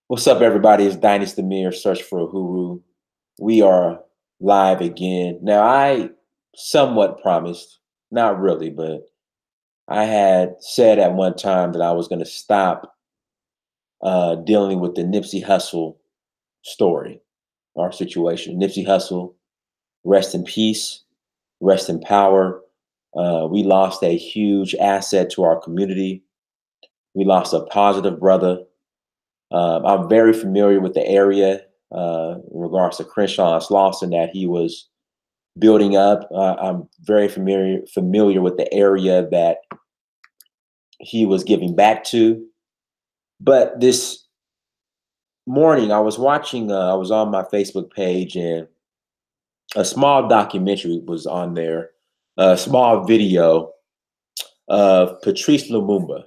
What's up, everybody? It's Dynasty Mir, Search for a Huru. We are live again. Now, I somewhat promised, not really, but I had said at one time that I was going to stop dealing with the Nipsey Hussle story, our situation. Nipsey Hussle, rest in peace, rest in power. We lost a huge asset to our community. We lost a positive brother. I'm very familiar with the area in regards to Crenshaw and Slauson that he was building up. I'm very familiar with the area that he was giving back to. But this morning, I was watching. I was on my Facebook page, and a small documentary was on there. A small video of Patrice Lumumba.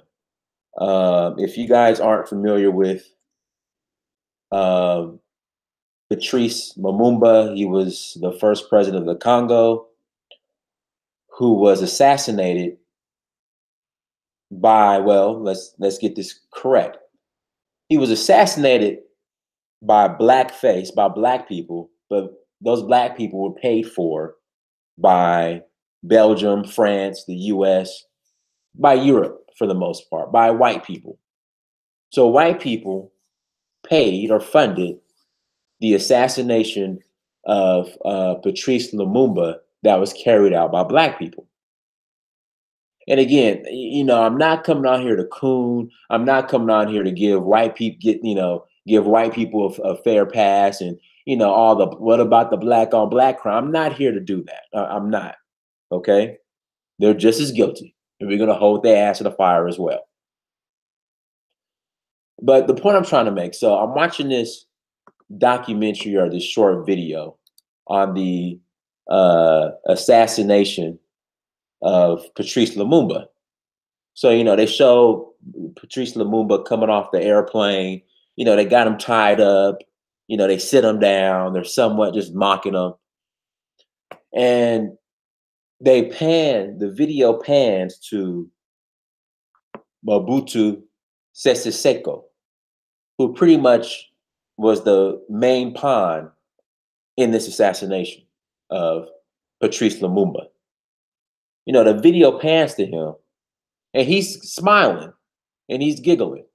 If you guys aren't familiar with um, Patrice Lumumba, he was the first president of the Congo who was assassinated by, well, let's get this correct. He was assassinated by black people, but those black people were paid for by Belgium, France, the US, by Europe for the most part, by white people. So white people paid or funded the assassination of Patrice Lumumba that was carried out by black people. And again, I'm not coming out here to coon. I'm not coming out here to give white people give white people a fair pass and all the what about the black on black crime. I'm not here to do that. I'm not. Okay, they're just as guilty, and we're gonna hold their ass to the fire as well. But the point I'm trying to make, so I'm watching this documentary or this short video on the assassination of Patrice Lumumba. So, they show Patrice Lumumba coming off the airplane. They got him tied up. They sit him down. They're somewhat just mocking him. And the video pans to Mobutu Sese Seko, who pretty much was the main pawn in this assassination of Patrice Lumumba. The video pans to him and he's smiling and he's giggling.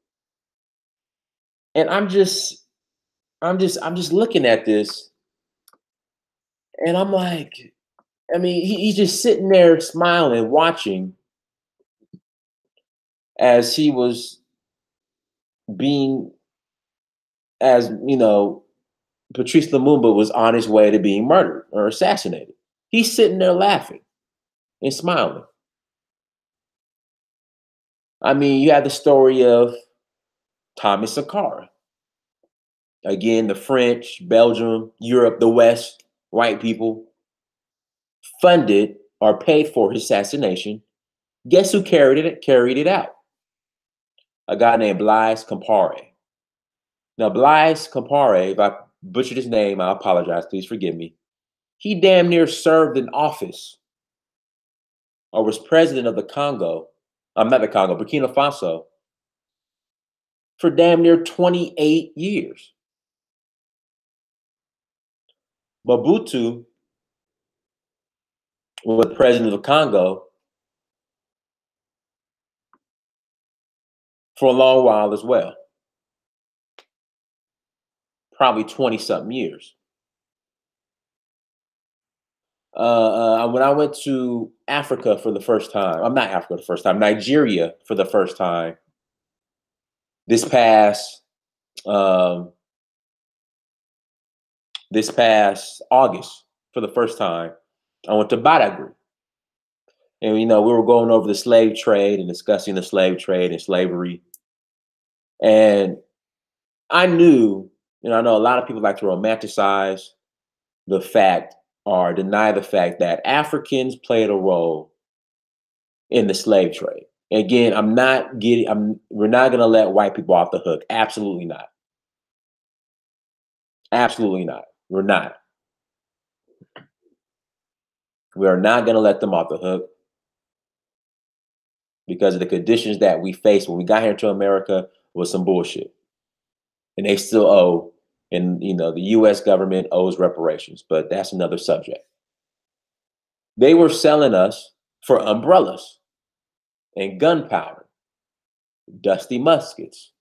And I'm just looking at this and I'm like, he's just sitting there smiling, watching as he was being, as Patrice Lumumba was on his way to being murdered or assassinated. He's sitting there laughing and smiling. You have the story of Thomas Sankara. Again, the French, Belgium, Europe, the West, white people funded or paid for his assassination. Guess who carried it out? A guy named Blaise Compaoré. Now, Blaise Compaoré, if I butchered his name, I apologize. Please forgive me. He damn near served in office or was president of the Congo. Not the Congo, Burkina Faso, for damn near 28 years. Mobutu was president of Congo for a long while as well. Probably 20-something years. When I went to Africa for the first time, I'm not Africa the first time, Nigeria for the first time, this past August for the first time, I went to Badagry. And, we were going over the slave trade and discussing the slave trade and slavery. And I knew, I know a lot of people like to romanticize the fact or deny the fact that Africans played a role in the slave trade. Again, we're not going to let white people off the hook. Absolutely not. Absolutely not. We're not. We are not going to let them off the hook because of the conditions that we faced when we got here to America was some bullshit. and they still owe, and the US government owes reparations, but that's another subject. They were selling us for umbrellas and gunpowder, dusty muskets,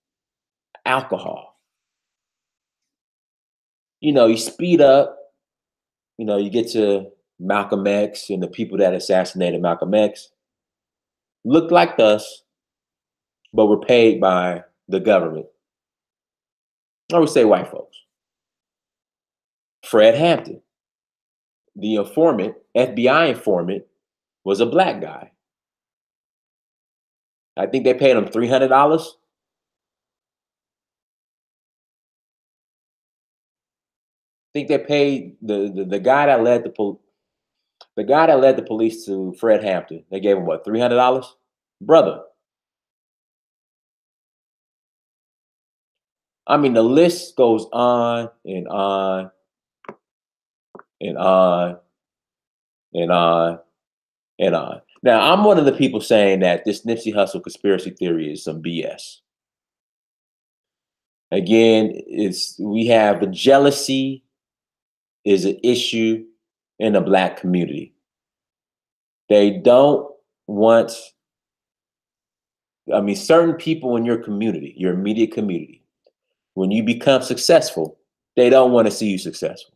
alcohol. You speed up, you get to Malcolm X and the people that assassinated Malcolm X looked like us, but were paid by the government. I would say white folks. Fred Hampton, the informant, FBI informant, was a black guy. I think they paid him $300. I think they paid the guy that led the police to Fred Hampton. They gave him what, $300, brother. I mean, the list goes on and on and on and on and on. Now, I'm one of the people saying that this Nipsey Hussle conspiracy theory is some BS. Again, we have the jealousy is an issue in the black community. They don't want, certain people in your community, your immediate community, when you become successful, they don't want to see you successful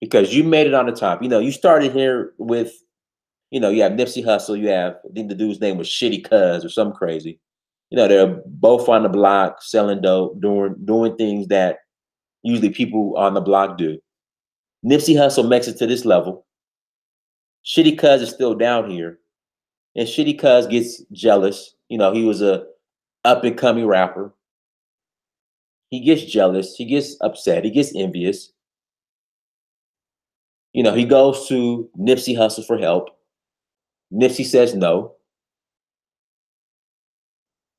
because you made it on the top. You started here with, you have Nipsey Hussle, you have, I think the dude's name was Shitty Cuz or something crazy. They're both on the block selling dope, doing things that usually people on the block do. Nipsey Hussle makes it to this level. Shitty Cuz is still down here, and Shitty Cuz gets jealous. He was a up and coming rapper. He gets jealous. He gets upset. He gets envious. He goes to Nipsey Hussle for help. Nipsey says no.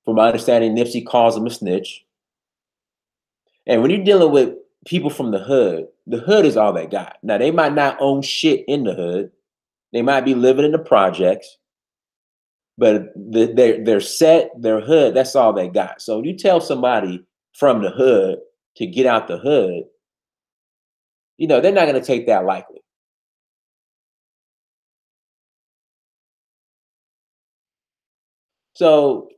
From my understanding, Nipsey calls him a snitch. And when you're dealing with people from the hood is all they got. Now, they might not own shit in the hood. They might be living in the projects, but they're set, their hood, that's all they got. So when you tell somebody from the hood to get out the hood, they're not going to take that lightly. So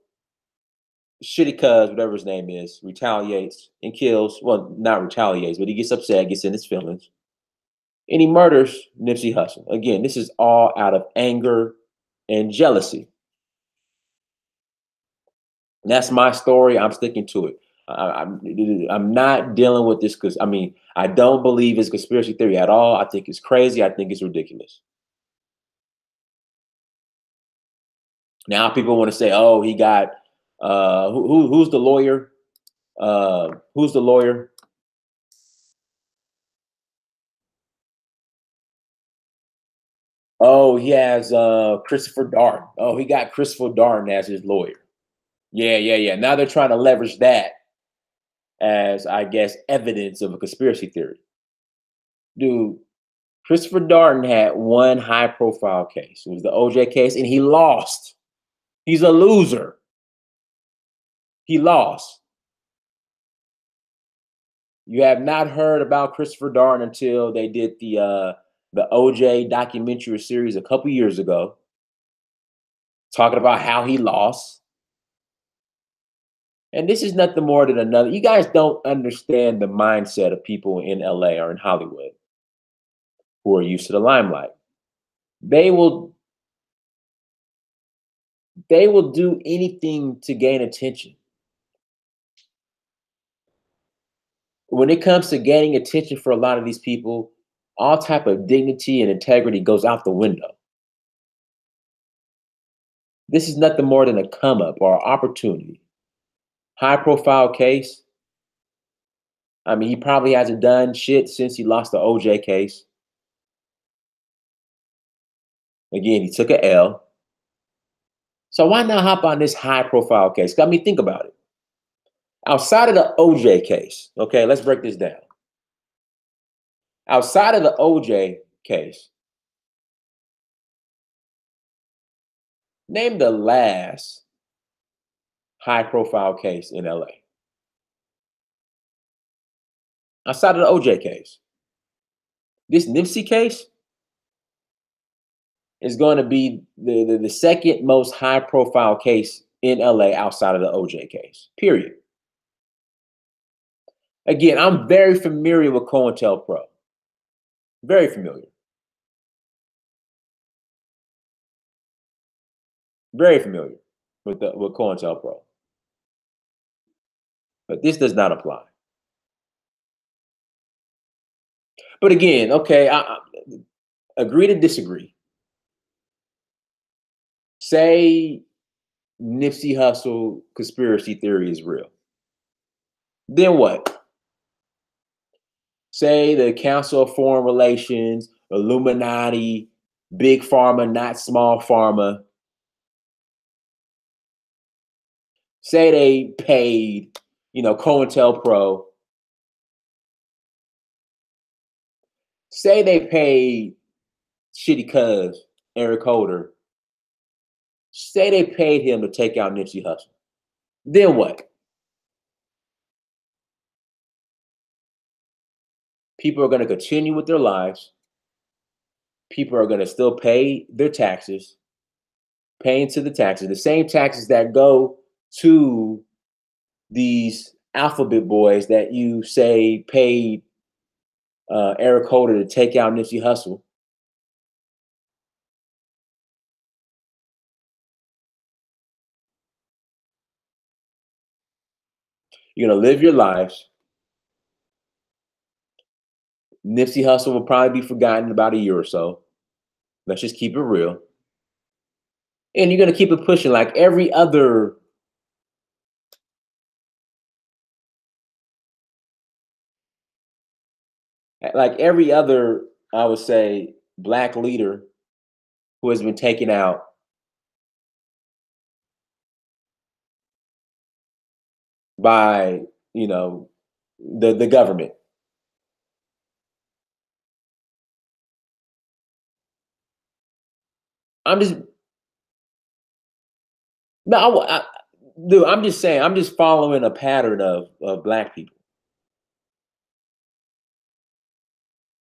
Shitty Cuz, whatever his name is, retaliates and kills. Well, not retaliates, but he gets upset, gets in his feelings, and he murders Nipsey Hussle. Again, this is all out of anger and jealousy. And that's my story. I'm sticking to it. I'm not dealing with this because I don't believe it's conspiracy theory at all. I think it's crazy. I think it's ridiculous. Now people want to say, "Oh, he got who's the lawyer? Who's the lawyer? Oh, he has Christopher Darden. Oh, he got Christopher Darden as his lawyer. Yeah, yeah, yeah. Now they're trying to leverage that as, I guess, evidence of a conspiracy theory. Dude, Christopher Darden had one high profile case. It was the OJ case, and he lost. He's a loser. He lost. You have not heard about Christopher Darden until they did the OJ documentary series a couple years ago, talking about how he lost. And this is nothing more than another. You guys don't understand the mindset of people in LA or in Hollywood who are used to the limelight. They will do anything to gain attention. When it comes to gaining attention for a lot of these people, all type of dignity and integrity goes out the window. This is nothing more than a come up or opportunity. High profile case. He probably hasn't done shit since he lost the OJ case. Again, he took a L. So why not hop on this high profile case? Think about it. Outside of the OJ case, okay, let's break this down. Outside of the OJ case, name the last high profile case in LA. outside of the OJ case. This Nipsey case is going to be the second most high profile case in LA outside of the OJ case, period. Again, I'm very familiar with COINTELPRO. Very familiar. Very familiar with COINTELPRO. But this does not apply. But again, okay, I agree to disagree. Say Nipsey Hussle conspiracy theory is real. Then what? Say the Council of Foreign Relations, Illuminati, big pharma, not small pharma. Say they paid, COINTELPRO. Say they paid Shitty Cuz, Eric Holder. Say they paid him to take out Nipsey Hussle. Then what? People are going to continue with their lives. People are going to still pay their taxes, paying to the taxes, the same taxes that go to these alphabet boys that you say paid Eric Holder to take out Nipsey Hussle. You're going to live your lives. Nipsey Hussle will probably be forgotten in about a year or so. Let's just keep it real. And you're going to keep it pushing like every other I would say, black leader who has been taken out by, the government. I'm just no, dude. I'm just saying. I'm just following a pattern of black people.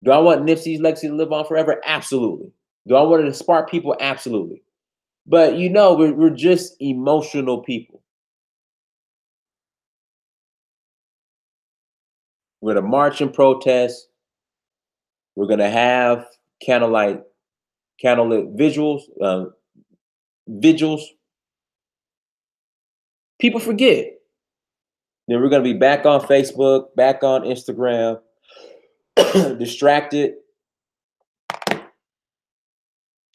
Do I want Nipsey's legacy to live on forever? Absolutely. Do I want it to spark people? Absolutely. But we're just emotional people. We're gonna march and protest. We're gonna have candlelit vigils. People forget. Then we're gonna be back on Facebook, back on Instagram, distracted,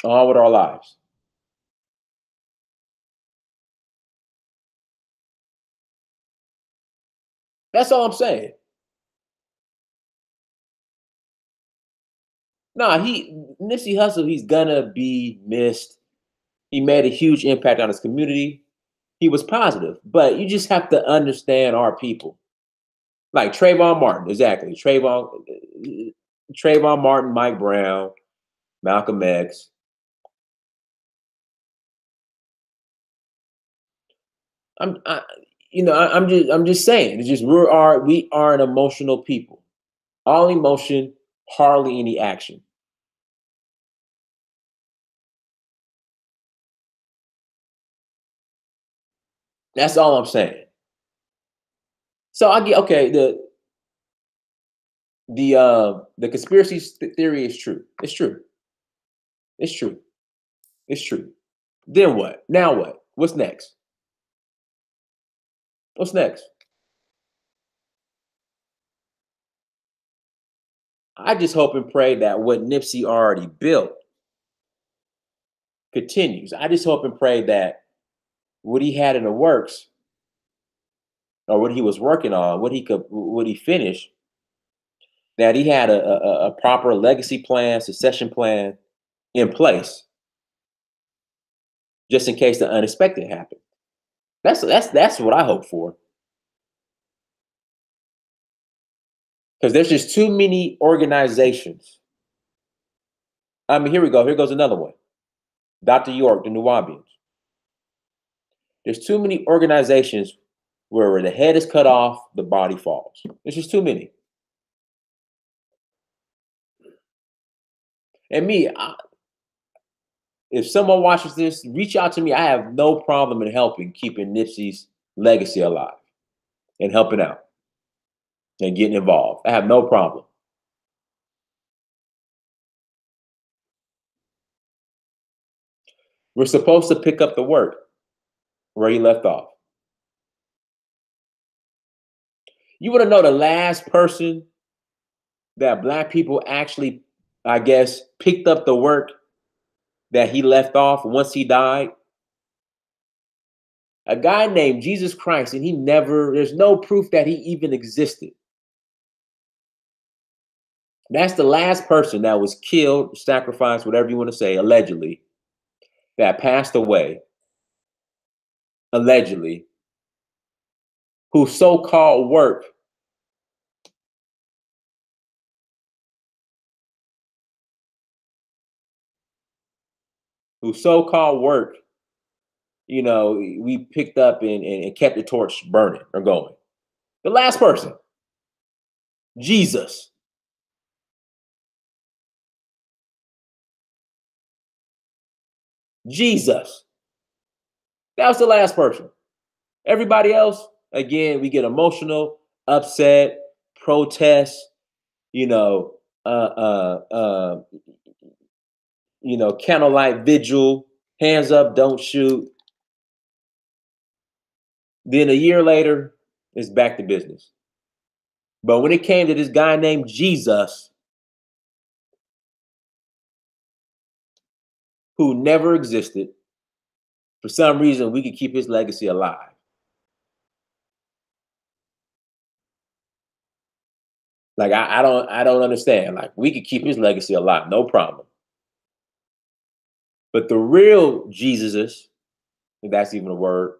on with our lives. That's all I'm saying. Nah, Nipsey Hussle, he's gonna be missed. He made a huge impact on his community. He was positive, but you just have to understand our people. Like Trayvon Martin, exactly. Trayvon Martin, Mike Brown, Malcolm X. I'm just saying. It's just we are an emotional people. All emotion, hardly any action. That's all I'm saying. So I get okay. The conspiracy theory is true. It's true. It's true. It's true. Then what? Now what? What's next? What's next? I just hope and pray that what Nipsey already built continues. I just hope and pray that what he had in the works or what he was working on, what he finished, that he had a proper legacy plan, succession plan in place, just in case the unexpected happened. That's what I hope for. Because there's just too many organizations. I mean, here we go. Here goes another one. Dr. York, the Nuwabians. There's too many organizations where the head is cut off, the body falls. There's just too many. And me, if someone watches this, reach out to me. I have no problem in helping keeping Nipsey's legacy alive and helping out and getting involved. I have no problem. We're supposed to pick up the work where he left off. You want to know the last person that black people actually, I guess, picked up the work that he left off once he died? A guy named Jesus Christ, and there's no proof that he even existed. That's the last person that was killed, sacrificed, whatever you want to say, allegedly, that passed away, allegedly, whose so-called work whose so-called work, we picked up and kept the torch burning or going. The last person, Jesus. Jesus. That was the last person. Everybody else, again, we get emotional, upset, protest, you know, candlelight vigil, hands up, don't shoot. Then a year later, it's back to business. But when it came to this guy named Jesus, who never existed, for some reason, we could keep his legacy alive. Like I don't understand. Like we could keep his legacy alive, no problem. But the real Jesuses, if that's even a word,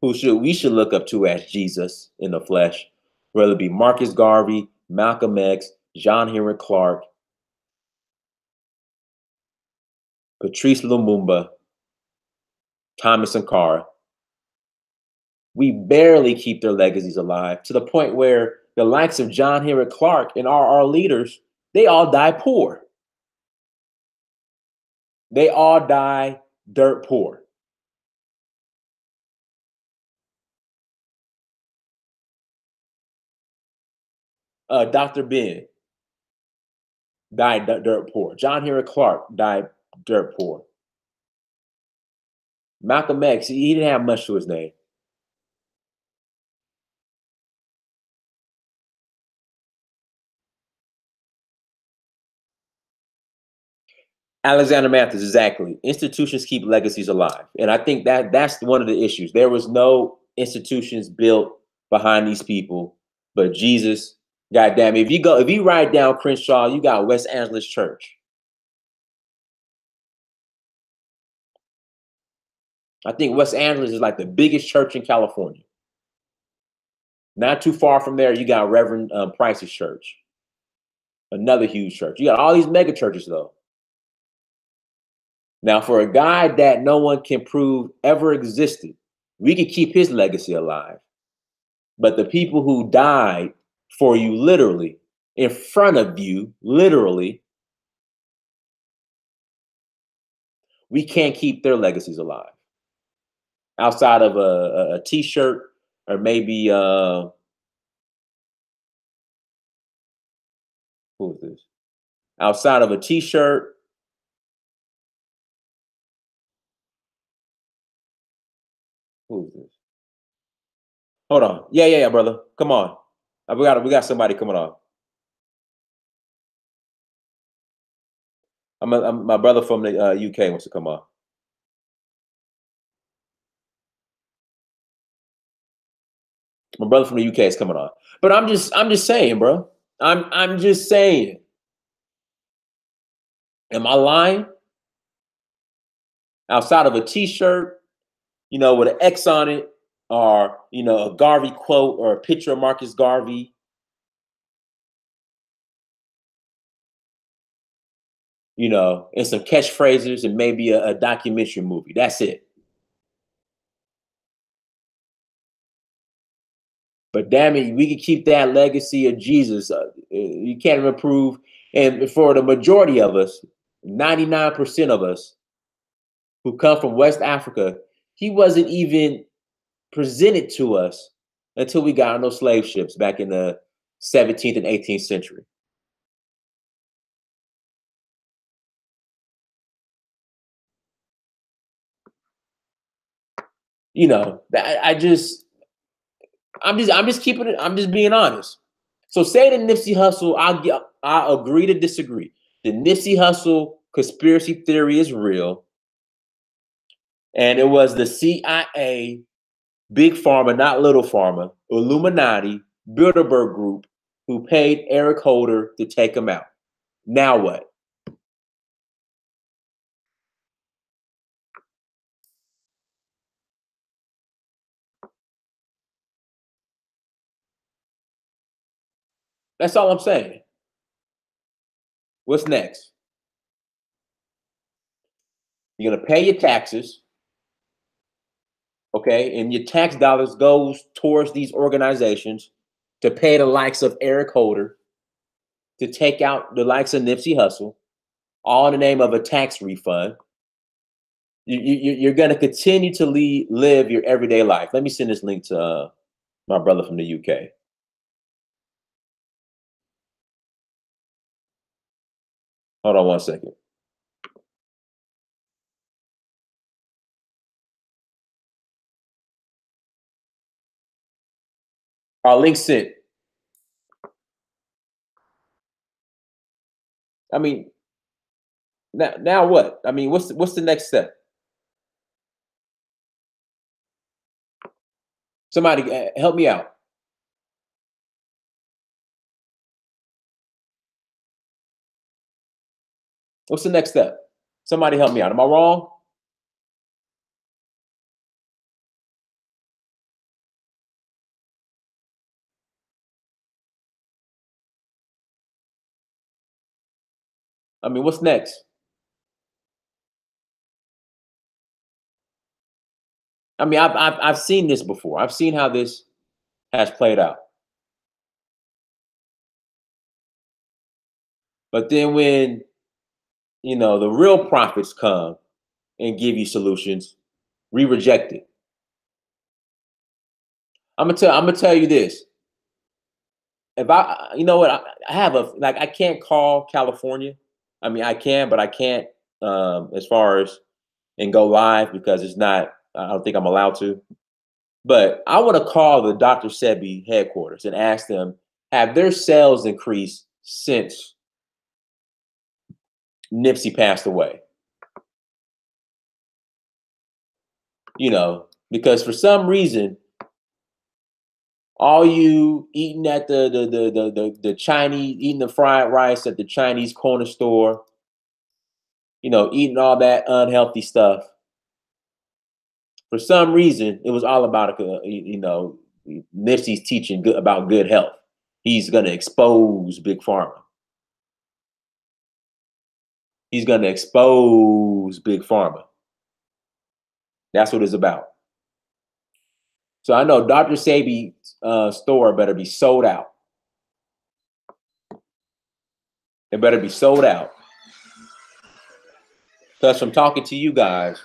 we should look up to as Jesus in the flesh, whether it be Marcus Garvey, Malcolm X, John Henry Clark, Patrice Lumumba, Thomas Sankara. We barely keep their legacies alive to the point where the likes of John Henry Clark and our leaders, they all die poor. They all die dirt poor. Dr. Ben died dirt poor. John Henry Clark died dirt poor. Malcolm X, he didn't have much to his name. Alexander Mathis, exactly. Institutions keep legacies alive. And I think that's one of the issues. There was no institutions built behind these people, but Jesus, goddamn, if you ride down Crenshaw, you got West Angeles Church. I think West Angeles is like the biggest church in California. Not too far from there, you got Reverend Price's church, another huge church. You got all these mega churches though. Now, for a guy that no one can prove ever existed, we could keep his legacy alive. But the people who died for you, literally, in front of you, literally, we can't keep their legacies alive. Outside of a t-shirt or maybe, who is this? Outside of a t-shirt, who is this? Hold on. Yeah, brother. Come on. We got somebody coming on. My brother from the UK wants to come on. My brother from the UK is coming on. But I'm just saying, bro. I'm just saying. Am I lying? Outside of a t-shirt, with an X on it, or a Garvey quote or a picture of Marcus Garvey, and some catchphrases and maybe a documentary movie. That's it. But damn it, we can keep that legacy of Jesus. You can't improve. And for the majority of us, 99% of us who come from West Africa, he wasn't even presented to us until we got on those slave ships back in the 17th and 18th century. You know, I'm just keeping it. I'm just being honest. So say the Nipsey Hussle, I agree to disagree. The Nipsey Hussle conspiracy theory is real, and it was the CIA, Big Pharma, not Little Pharma, Illuminati, Bilderberg Group, who paid Eric Holder to take him out. Now what? That's all I'm saying. What's next? You're gonna pay your taxes, okay, and your tax dollars goes towards these organizations to pay the likes of Eric Holder, to take out the likes of Nipsey Hussle, all in the name of a tax refund. You're going to continue to live your everyday life. Let me send this link to my brother from the UK. Hold on 1 second. Our link sent. I mean, now what? I mean, what's the next step? Somebody help me out. What's the next step? Somebody help me out. Am I wrong? I mean, what's next? I mean, I've seen this before. I've seen how this has played out. But then when the real prophets come and give you solutions, we reject it. I'm gonna tell you this. If you know what, I have I can't call California. I mean, I can, but I can't as far as and go live because it's not. I don't think I'm allowed to. But I want to call the Dr. Sebi headquarters and ask them, have their sales increased since Nipsey passed away? Because for some reason, all you eating at the Chinese, eating the fried rice at the Chinese corner store, eating all that unhealthy stuff. For some reason, it was all about Nipsey's teaching about good health. He's gonna expose Big Pharma. He's gonna expose Big Pharma. That's what it's about. So I know Dr. Sebi's store better be sold out. It better be sold out. Because from talking to you guys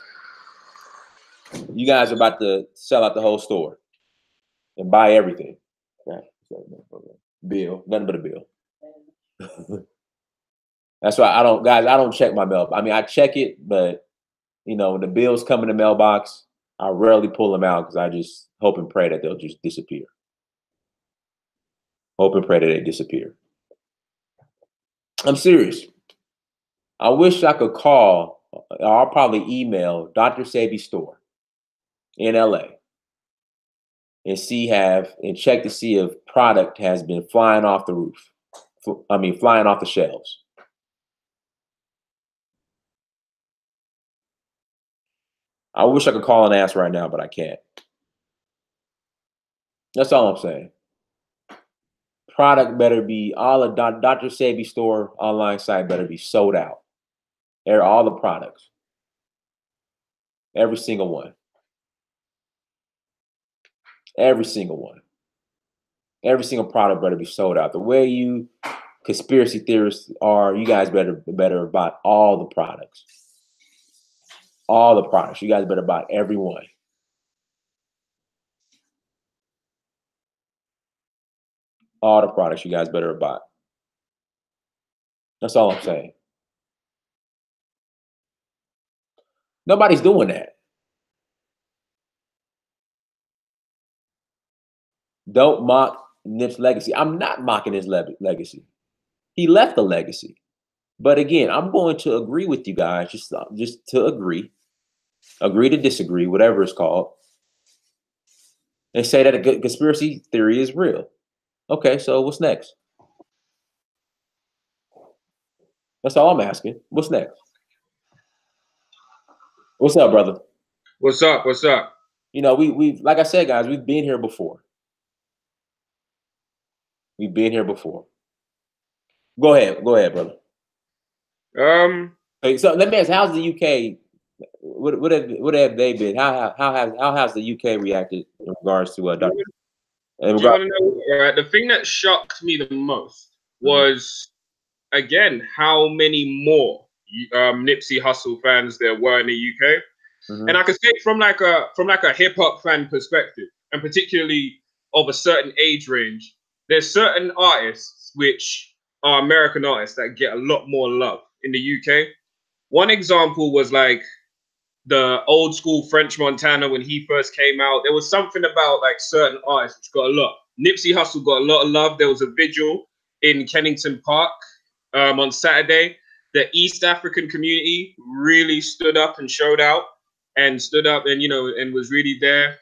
are about to sell out the whole store and buy everything. Bill, nothing but a bill. That's why I don't check my mail. I mean, I check it, but when the bills come in the mailbox, I rarely pull them out because I just hope and pray that they'll just disappear. Hope and pray that they disappear. I'm serious. I wish I could call, or I'll probably email Dr. Sebi's store in LA and check to see if product has been flying off the roof. Flying off the shelves. I wish I could call and ask right now, but I can't. That's all I'm saying. Product better be all of Dr. Sebi's store online site better be sold out. All the products. Every single one. Every single one. Every single product better be sold out. The way you conspiracy theorists are, you guys better about all the products. All the products. You guys better buy every one. All the products you guys better buy. That's all I'm saying. Nobody's doing that. Don't mock Nip's legacy. I'm not mocking his legacy. He left a legacy. But again, I'm going to agree with you guys, just to agree to disagree, whatever it's called, and say that a good conspiracy theory is real. Okay, so what's next? That's all I'm asking. What's next? What's up, brother? What's up? What's up? You know, we've like I said, guys, we've been here before. We've been here before. Go ahead, brother. Okay, so let me ask, how's the UK? What have they been? How has the UK reacted in regards to Do you want to know? The thing that shocked me the most was, again, how many more Nipsey Hussle fans there were in the UK. And I can say from like a hip hop fan perspective, and particularly of a certain age range, there's certain artists which are American artists that get a lot more love in the UK. One example was like the old school French Montana when he first came out. There was something about like certain artists which got a lot. Nipsey Hussle got a lot of love. There was a vigil in Kennington Park on Saturday. The East African community really stood up and showed out and stood up and, you know, and was really there.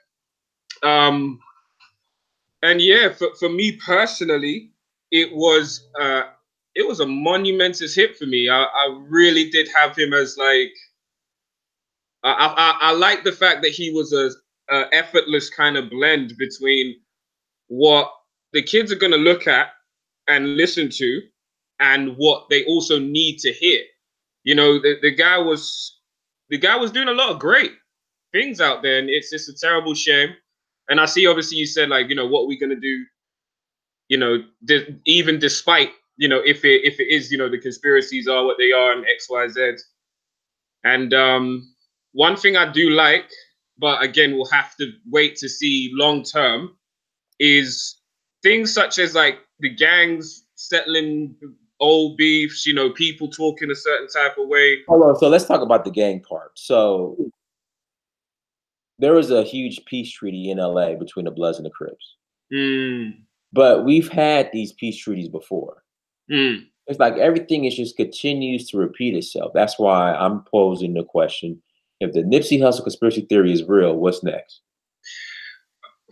And yeah, for me personally, it was a monumentous hit for me. I really did have him as like, I like the fact that he was a effortless kind of blend between what the kids are going to look at and listen to and what they also need to hear. You know, the guy was doing a lot of great things out there, and it's just a terrible shame. And I see, obviously, you said like, you know, what are we going to do? You know, even despite, you know, if it is, you know, the conspiracies are what they are and X, Y, Z. And one thing I do like, but again, we'll have to wait to see long term, is things such as like the gangs settling old beefs, you know, people talking a certain type of way. Hold on, so let's talk about the gang part. So there was a huge peace treaty in LA between the Bloods and the Crips. But we've had these peace treaties before. It's like everything is just continues to repeat itself. That's why I'm posing the question: if the Nipsey Hussle conspiracy theory is real, what's next?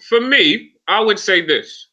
For me, I would say this.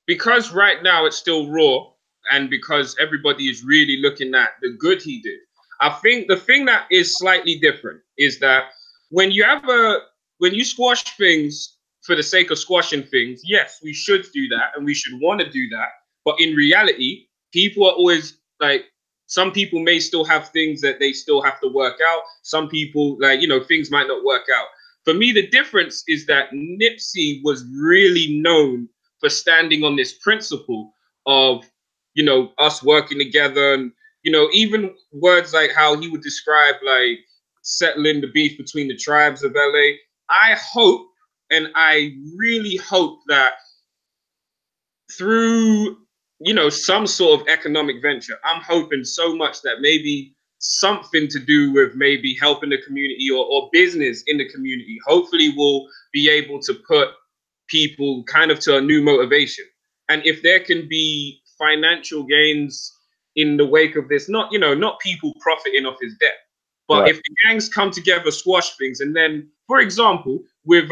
Because right now it's still raw, and because everybody is really looking at the good he did, I think the thing that is slightly different is that when you squash things for the sake of squashing things, yes, we should do that and we should want to do that. But in reality, people are always like, some people may still have things that they still have to work out. Some people, like, you know, things might not work out. For me, the difference is that Nipsey was really known for standing on this principle of, you know, us working together. And, you know, even words like how he would describe like settling the beef between the tribes of LA. I hope, and I really hope that through, you know, some sort of economic venture, I'm hoping so much that maybe something to do with maybe helping the community or business in the community, hopefully will be able to put people kind of to a new motivation. And if there can be financial gains in the wake of this, not, you know, not people profiting off his debt, but Right. if the gangs come together, squash things, and then, for example, with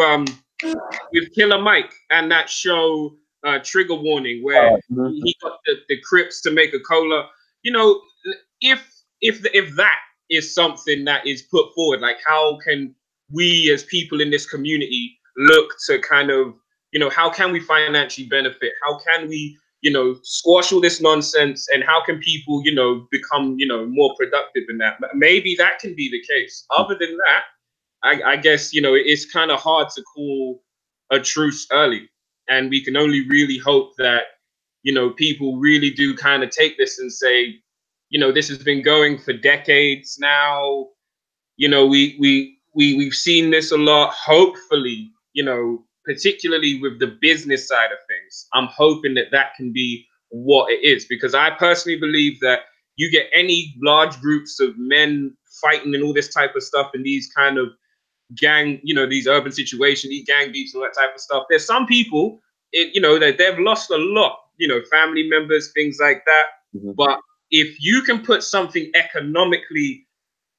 Killer Mike and that show Trigger Warning, where he got the Crips to make a cola, you know, if that is something that is put forward, like how can we as people in this community look to kind of, you know, how can we financially benefit? How can we, you know, squash all this nonsense? And how can people, you know, become, you know, more productive in that? Maybe that can be the case. Other than that, I guess, you know, it's kind of hard to call a truce early. And we can only really hope that, people really do kind of take this and say, this has been going for decades now. We've seen this a lot. Hopefully, particularly with the business side of things, I'm hoping that that can be what it is, because I personally believe that you get any large groups of men fighting and all this type of stuff and these kind of gang, these urban situations, these gang beefs and all that type of stuff. There's some people, that they've lost a lot, family members, things like that. Mm-hmm. But if you can put something economically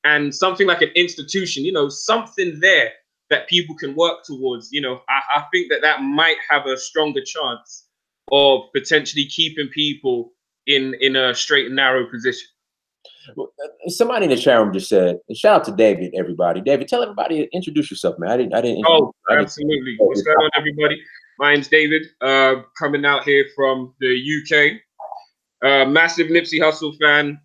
and something like an institution, something there that people can work towards, I think that that might have a stronger chance of potentially keeping people in a straight and narrow position. Somebody in the chat room just said, and shout out to David, everybody. David, tell everybody, introduce yourself, man. I didn't. Oh, absolutely. What's going on, everybody? My name's David, coming out here from the UK. Massive Nipsey Hussle fan.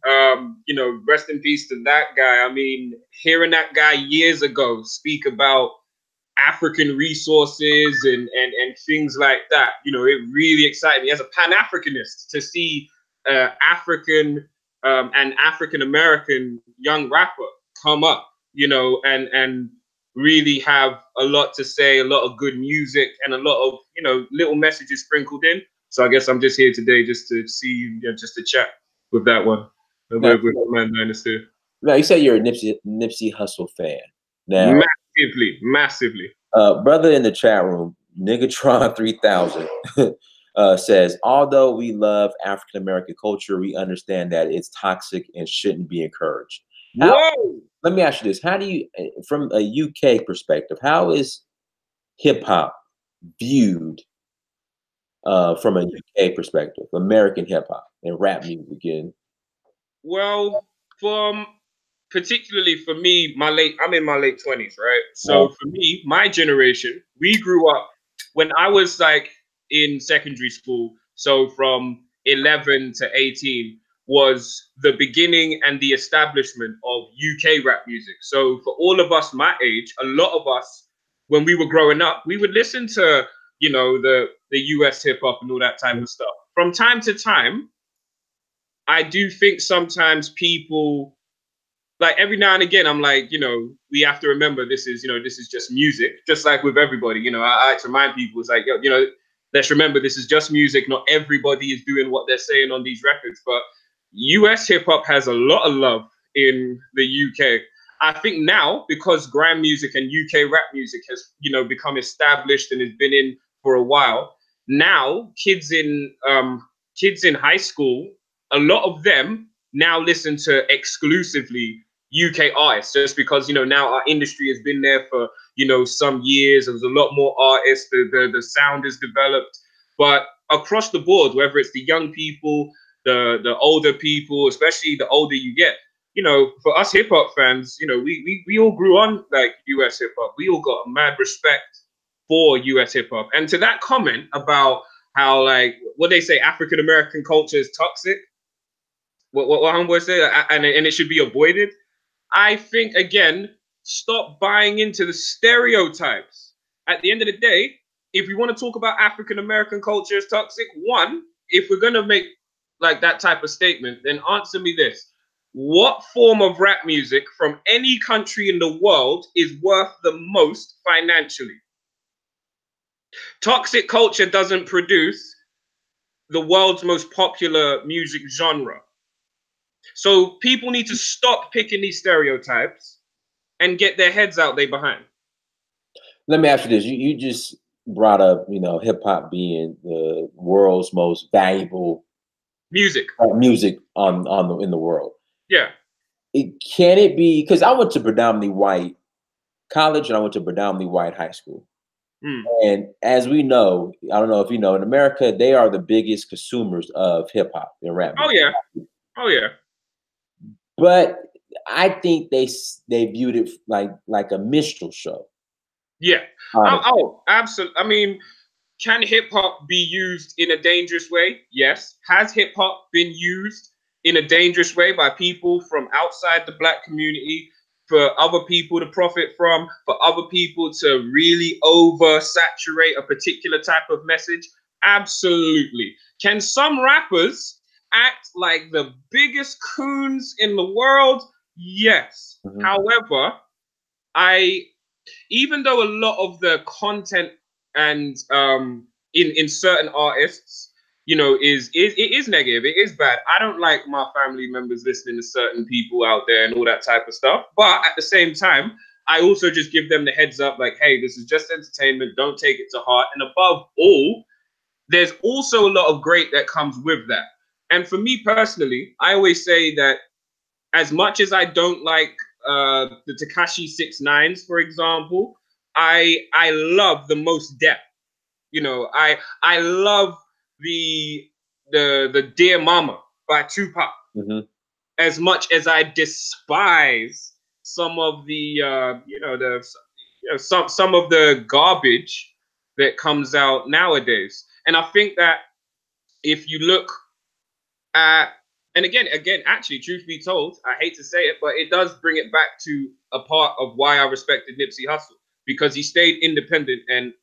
Rest in peace to that guy. I mean, hearing that guy years ago speak about African resources and things like that, it really excited me as a Pan-Africanist to see African and African-American young rapper come up, and really have a lot to say, a lot of good music and a lot of, little messages sprinkled in. So I guess I'm just here today just to see, just to chat with that one. With man Dynasty. Now, you say you're a Nipsey Hussle fan. Now, massively. Brother in the chat room, Niggatron 3000, says, although we love African American culture, we understand that it's toxic and shouldn't be encouraged. Let me ask you this: how do you, from a UK perspective, how is hip hop viewed from a UK perspective, American hip hop and rap music? Well, particularly for me, I'm in my late 20s, right? So for me, my generation, we grew up when I was like in secondary school. So from 11 to 18 was the beginning and the establishment of UK rap music. So for all of us my age, a lot of us, when we were growing up, we would listen to, the US hip hop and all that type of stuff. From time to time, I do think sometimes people, like every now and again, I'm like, we have to remember this is just music, just like with everybody. I like to remind people, it's like, let's remember this is just music. Not everybody is doing what they're saying on these records, but US hip hop has a lot of love in the UK. I think now, because grime music and UK rap music has, become established and has been in for a while, now kids in high school, a lot of them now listen to exclusively UK artists, just because, now our industry has been there for, some years. There's a lot more artists, the sound is developed. But across the board, whether it's the young people, the older people, especially the older you get, for us hip hop fans, we all grew on like US hip hop. We all got mad respect for US hip hop. And to that comment about how, like, what they say, African American culture is toxic, what homeboy say, and it should be avoided. I think, again, stop buying into the stereotypes. At the end of the day, if we want to talk about African American culture as toxic, one, if we're going to make like that type of statement, then answer me this: what form of rap music from any country in the world is worth the most financially? Toxic culture doesn't produce the world's most popular music genre. So people need to stop picking these stereotypes and get their heads out they behind. Let me ask you this: you just brought up, hip hop being the world's most valuable music in the world. Yeah. Can it be? Because I went to predominantly white college and I went to predominantly white high school. And as we know, I don't know if you know, in America, they are the biggest consumers of hip hop and rap music. Oh yeah. But I think they viewed it like a minstrel show. Yeah. Oh, absolutely. I mean, can hip hop be used in a dangerous way? Yes. Has hip hop been used in a dangerous way by people from outside the Black community for other people to profit from, for other people to really oversaturate a particular type of message? Absolutely. Can some rappers act like the biggest coons in the world? Yes. However, even though a lot of the content and in certain artists, you know, it is negative, it is bad. I don't like my family members listening to certain people out there and all that type of stuff. But at the same time, I also just give them the heads up, like, hey, this is just entertainment. Don't take it to heart. And above all, there's also a lot of great that comes with that. And for me personally, I always say that as much as I don't like the Tekashi 6ix9ine, for example, I love the Most Def. You know, I love the Dear Mama by Tupac. As much as I despise some of the some of the garbage that comes out nowadays. And I think that if you look at, and again, actually, truth be told, I hate to say it, but it does bring it back to a part of why I respected Nipsey Hussle, because he stayed independent and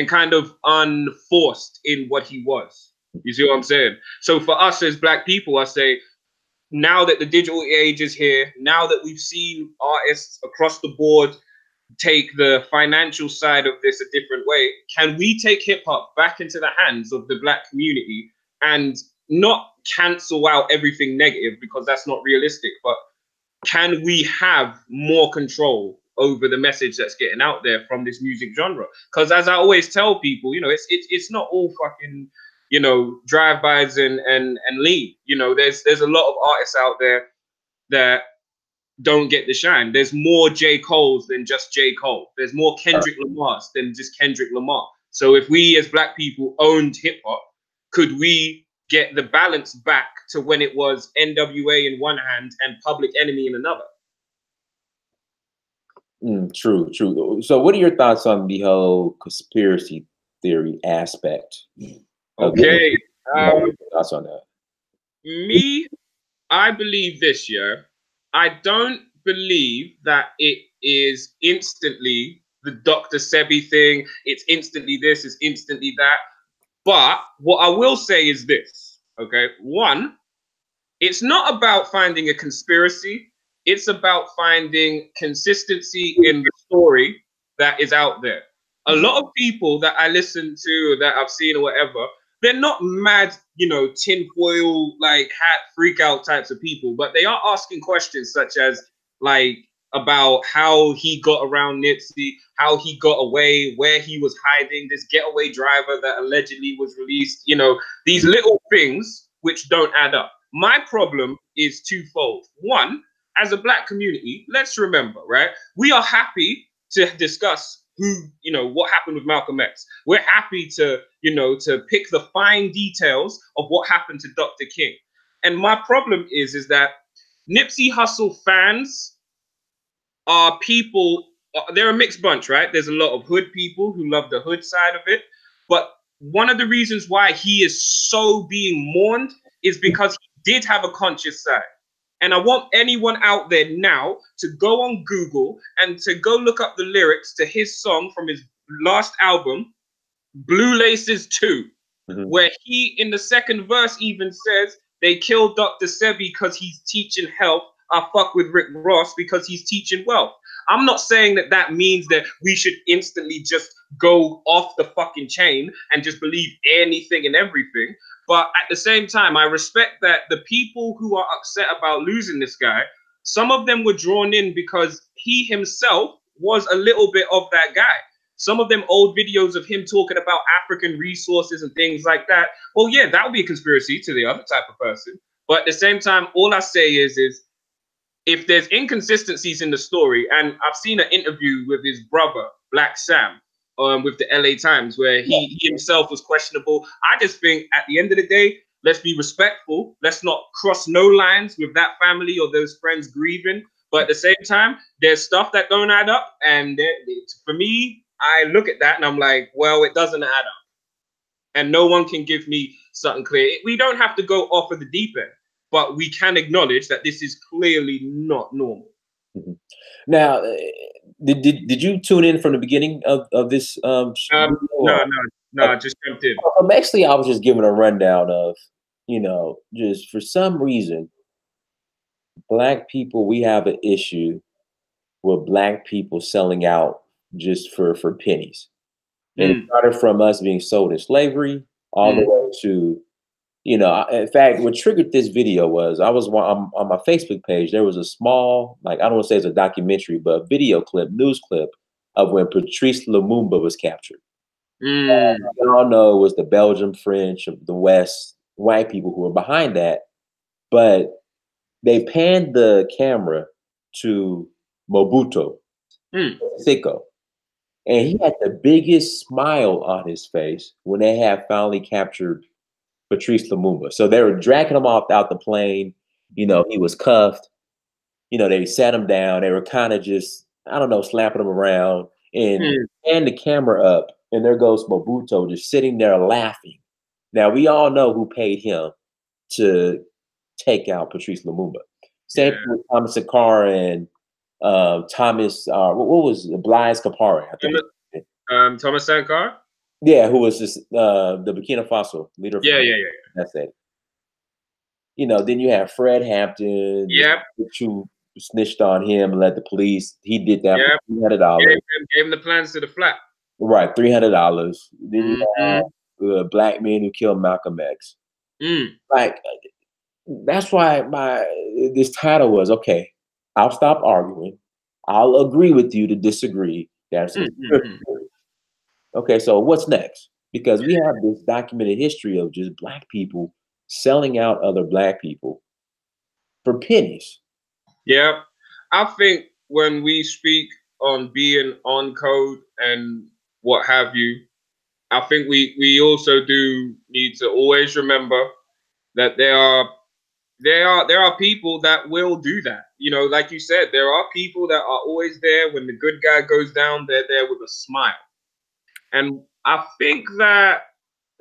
kind of unforced in what he was. You see what I'm saying? So for us as Black people, I say, now that the digital age is here, now that we've seen artists across the board take the financial side of this a different way, can we take hip hop back into the hands of the Black community and not cancel out everything negative, because that's not realistic, but can we have more control over the message that's getting out there from this music genre? Because as I always tell people, you know, it's not all fucking, you know, drive-bys and lean. You know, there's a lot of artists out there that don't get the shine. There's more J. Cole's than just J. Cole. There's more Kendrick Lamar's than just Kendrick Lamar. So if we as Black people owned hip hop, could we get the balance back to when it was NWA in one hand and Public Enemy in another? True. So what are your thoughts on the whole conspiracy theory aspect? Okay. Thoughts on that? Me, I believe this, yeah. I don't believe that it is instantly the Dr. Sebi thing. It's instantly this, it's instantly that. But what I will say is this, okay? One, it's not about finding a conspiracy. It's about finding consistency in the story that is out there. A lot of people that I listen to, that I've seen or whatever, they're not mad, you know, tinfoil, like hat freak out types of people, but they are asking questions such as, like, about how he got around Nipsey, how he got away, where he was hiding, this getaway driver that allegedly was released, you know, these little things which don't add up. My problem is twofold. One, as a Black community, let's remember, right? We are happy to discuss who, you know, what happened with Malcolm X. We're happy to, you know, to pick the fine details of what happened to Dr. King. And my problem is that Nipsey Hussle fans are people, they're a mixed bunch, right? There's a lot of hood people who love the hood side of it. But one of the reasons why he is so being mourned is because he did have a conscious side. And I want anyone out there now to go on Google and to go look up the lyrics to his song from his last album, Blue Laces 2, where he, in the second verse, even says, they killed Dr. Sebi because he's teaching health. I fuck with Rick Ross because he's teaching wealth. I'm not saying that that means that we should instantly just go off the fucking chain and just believe anything and everything. But at the same time, I respect that the people who are upset about losing this guy, some of them were drawn in because he himself was a little bit of that guy. Some of them old videos of him talking about African resources and things like that. Well, yeah, that would be a conspiracy to the other type of person. But at the same time, all I say is if there's inconsistencies in the story, and I've seen an interview with his brother, Black Sam, with the LA Times, where he himself was questionable. I just think at the end of the day, let's be respectful. Let's not cross no lines with that family or those friends grieving. But at the same time, there's stuff that don't add up. And for me, I look at that and I'm like, well, it doesn't add up. And no one can give me something clear. We don't have to go off of the deep end, but we can acknowledge that this is clearly not normal. Mhm. Now, did you tune in from the beginning of this video? No, Or, no, no. okay, I just jumped in. basically, I was just giving a rundown of, just for some reason, Black people, we have an issue with Black people selling out just for pennies. And it Mm, started from us being sold in slavery all the mm, way to, in fact, what triggered this video was I was on my Facebook page. There was a small, like, I don't want to say it's a documentary, but a video clip, news clip of when Patrice Lumumba was captured. mm. We all know it was the Belgium French of the West, white people who were behind that. But they panned the camera to Mobutu Mm. Seko. And he had the biggest smile on his face when they had finally captured Patrice Lumumba. So they were dragging him off out the plane. He was cuffed. They sat him down. They were kind of just, I don't know, slapping him around and Mm. the camera up. And there goes Mobutu just sitting there laughing. Now, we all know who paid him to take out Patrice Lumumba. Same thing Yeah. with Thomas Sankara and Thomas, what was it? Blaise Compaoré, I think. Thomas Sankar. Yeah, who was just the Burkina Faso leader Yeah, from yeah, yeah, that's it. Then you have Fred Hampton, just yeah. who snitched on him and let the police. He did that for Yeah. $300. Gave him the plans to the flat. Right, $300. Then you Mm-hmm. have black men who killed Malcolm X. Mm. Like that's why this title was okay. I'll stop arguing. I'll agree with you to disagree. That's Mm, a mm, mm. okay. So what's next? Because we have this documented history of just black people selling out other black people for pennies. Yeah. I think when we speak on being on code and what have you, I think we also do need to always remember that there are people that will do that. Like you said, there are people that are always there when the good guy goes down. They're there with a smile, and I think that,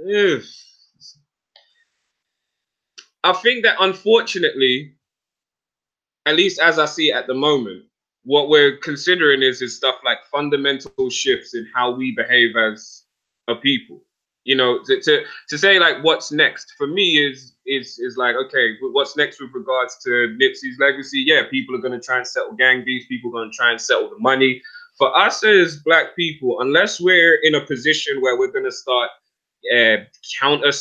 ugh, unfortunately, at least as I see it at the moment, what we're considering is stuff like fundamental shifts in how we behave as a people. To say like what's next for me is like, okay, what's next with regards to Nipsey's legacy? Yeah, people are going to try and settle gang beef. People are going to try and settle the money. For us as black people, unless we're in a position where we're going to start uh, counter,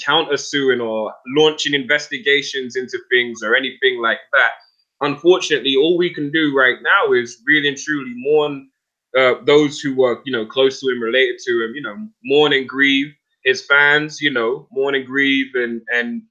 counter suing or launching investigations into things or anything like that. Unfortunately, all we can do right now is really and truly mourn those who were, close to him, related to him. Mourn and grieve his fans. Mourn and grieve, and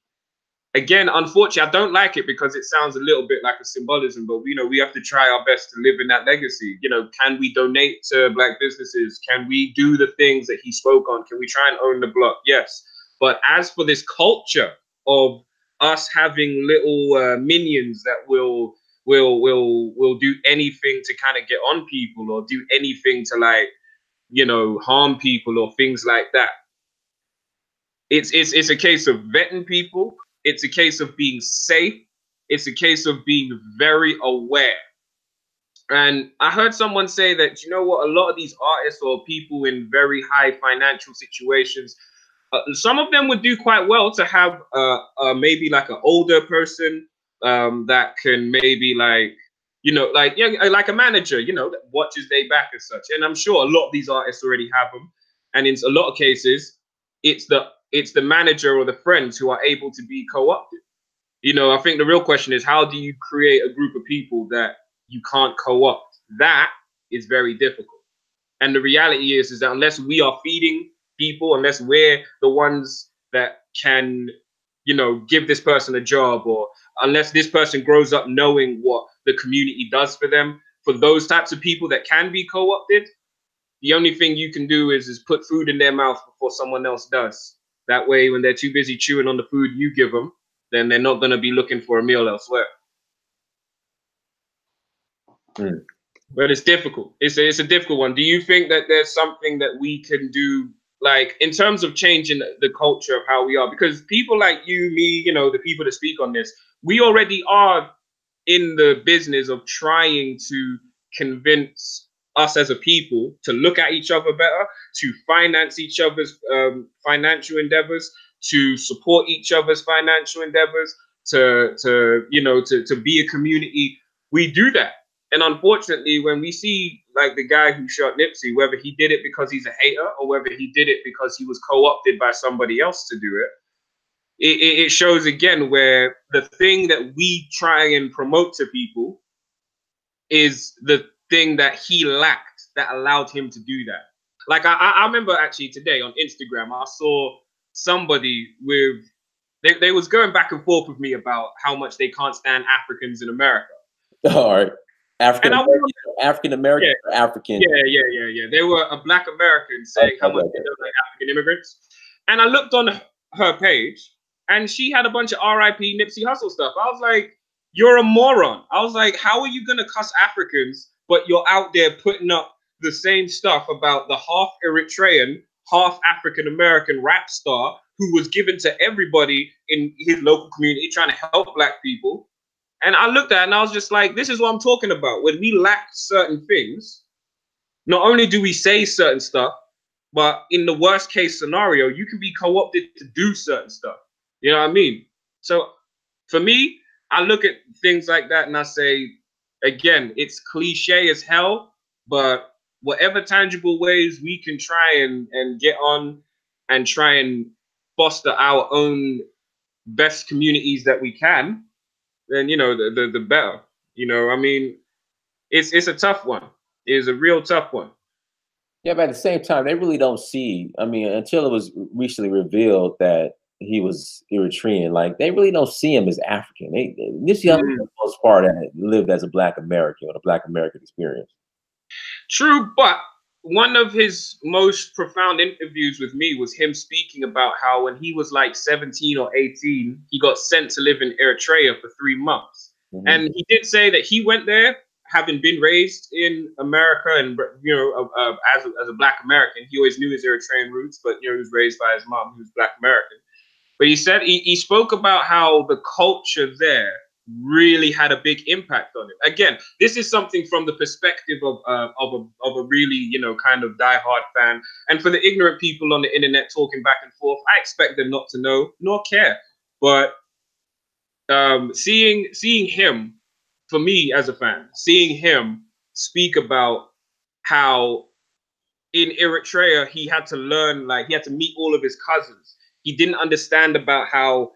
again, unfortunately, I don't like it because it sounds a little bit like a symbolism, but we have to try our best to live in that legacy. Can we donate to black businesses? Can we do the things that he spoke on? Can we try and own the block? Yes. But as for this culture of us having little minions that will do anything to kind of get on people or do anything to, like, harm people or things like that, it's a case of vetting people. It's a case of being safe. It's a case of being very aware. And I heard someone say that, what, a lot of these artists or people in very high financial situations, some of them would do quite well to have maybe like an older person that can maybe, like, like, yeah, like a manager, that watches their back and such. And I'm sure a lot of these artists already have them. And in a lot of cases, it's the manager or the friends who are able to be co-opted. I think the real question is, how do you create a group of people that you can't co-opt? That is very difficult. And the reality is that unless we are feeding people, unless we're the ones that can, give this person a job, or unless this person grows up knowing what the community does for them, for those types of people that can be co-opted, the only thing you can do is put food in their mouth before someone else does. That way, when they're too busy chewing on the food you give them, then they're not going to be looking for a meal elsewhere. Mm. But it's difficult. It's a difficult one. Do you think that there's something that we can do, like, in terms of changing the culture of how we are? Because people like you, me, the people that speak on this, we already are in the business of trying to convince us as a people to look at each other better, to finance each other's financial endeavors, to support each other's financial endeavors, to be a community. We do that. And unfortunately, when we see like the guy who shot Nipsey, whether he did it because he's a hater or whether he did it because he was co-opted by somebody else to do it shows again where the thing that we try and promote to people is the thing that he lacked that allowed him to do that. Like I remember actually today on Instagram, I saw somebody with, they was going back and forth with me about how much they can't stand Africans in America. All right. African American, yeah, African. Yeah. They were a Black American saying how much they don't like African immigrants. And I looked on her page and she had a bunch of R.I.P. Nipsey Hussle stuff. I was like, you're a moron. I was like, how are you going to cuss Africans, but you're out there putting up the same stuff about the half Eritrean, half African American rap star who was given to everybody in his local community trying to help Black people? And I looked at it and I was just like, this is what I'm talking about. When we lack certain things, not only do we say certain stuff, but in the worst case scenario, you can be co-opted to do certain stuff. You know what I mean? So for me, I look at things like that and I say, again, it's cliche as hell, but whatever tangible ways we can try and get on and try and foster our own best communities that we can, then, you know, the better. You know, I mean, it's a tough one. It's a real tough one. Yeah, but at the same time, they really don't see. I mean, until it was recently revealed that he was Eritrean, like they really don't see him as African. Nipsey Hussle, for the most part, lived as a Black American with a Black American experience. True, but one of his most profound interviews with me was him speaking about how when he was like 17 or 18, he got sent to live in Eritrea for 3 months. Mm-hmm. And he did say that he went there having been raised in America and, you know, as a Black American. He always knew his Eritrean roots, but, you know, he was raised by his mom, who was Black American. But he said he spoke about how the culture there really had a big impact on him. Again, this is something from the perspective of a really, you know, kind of diehard fan. And for the ignorant people on the internet talking back and forth, I expect them not to know nor care. But seeing him, for me as a fan, seeing him speak about how in Eritrea he had to learn, like he had to meet all of his cousins. He didn't understand about how,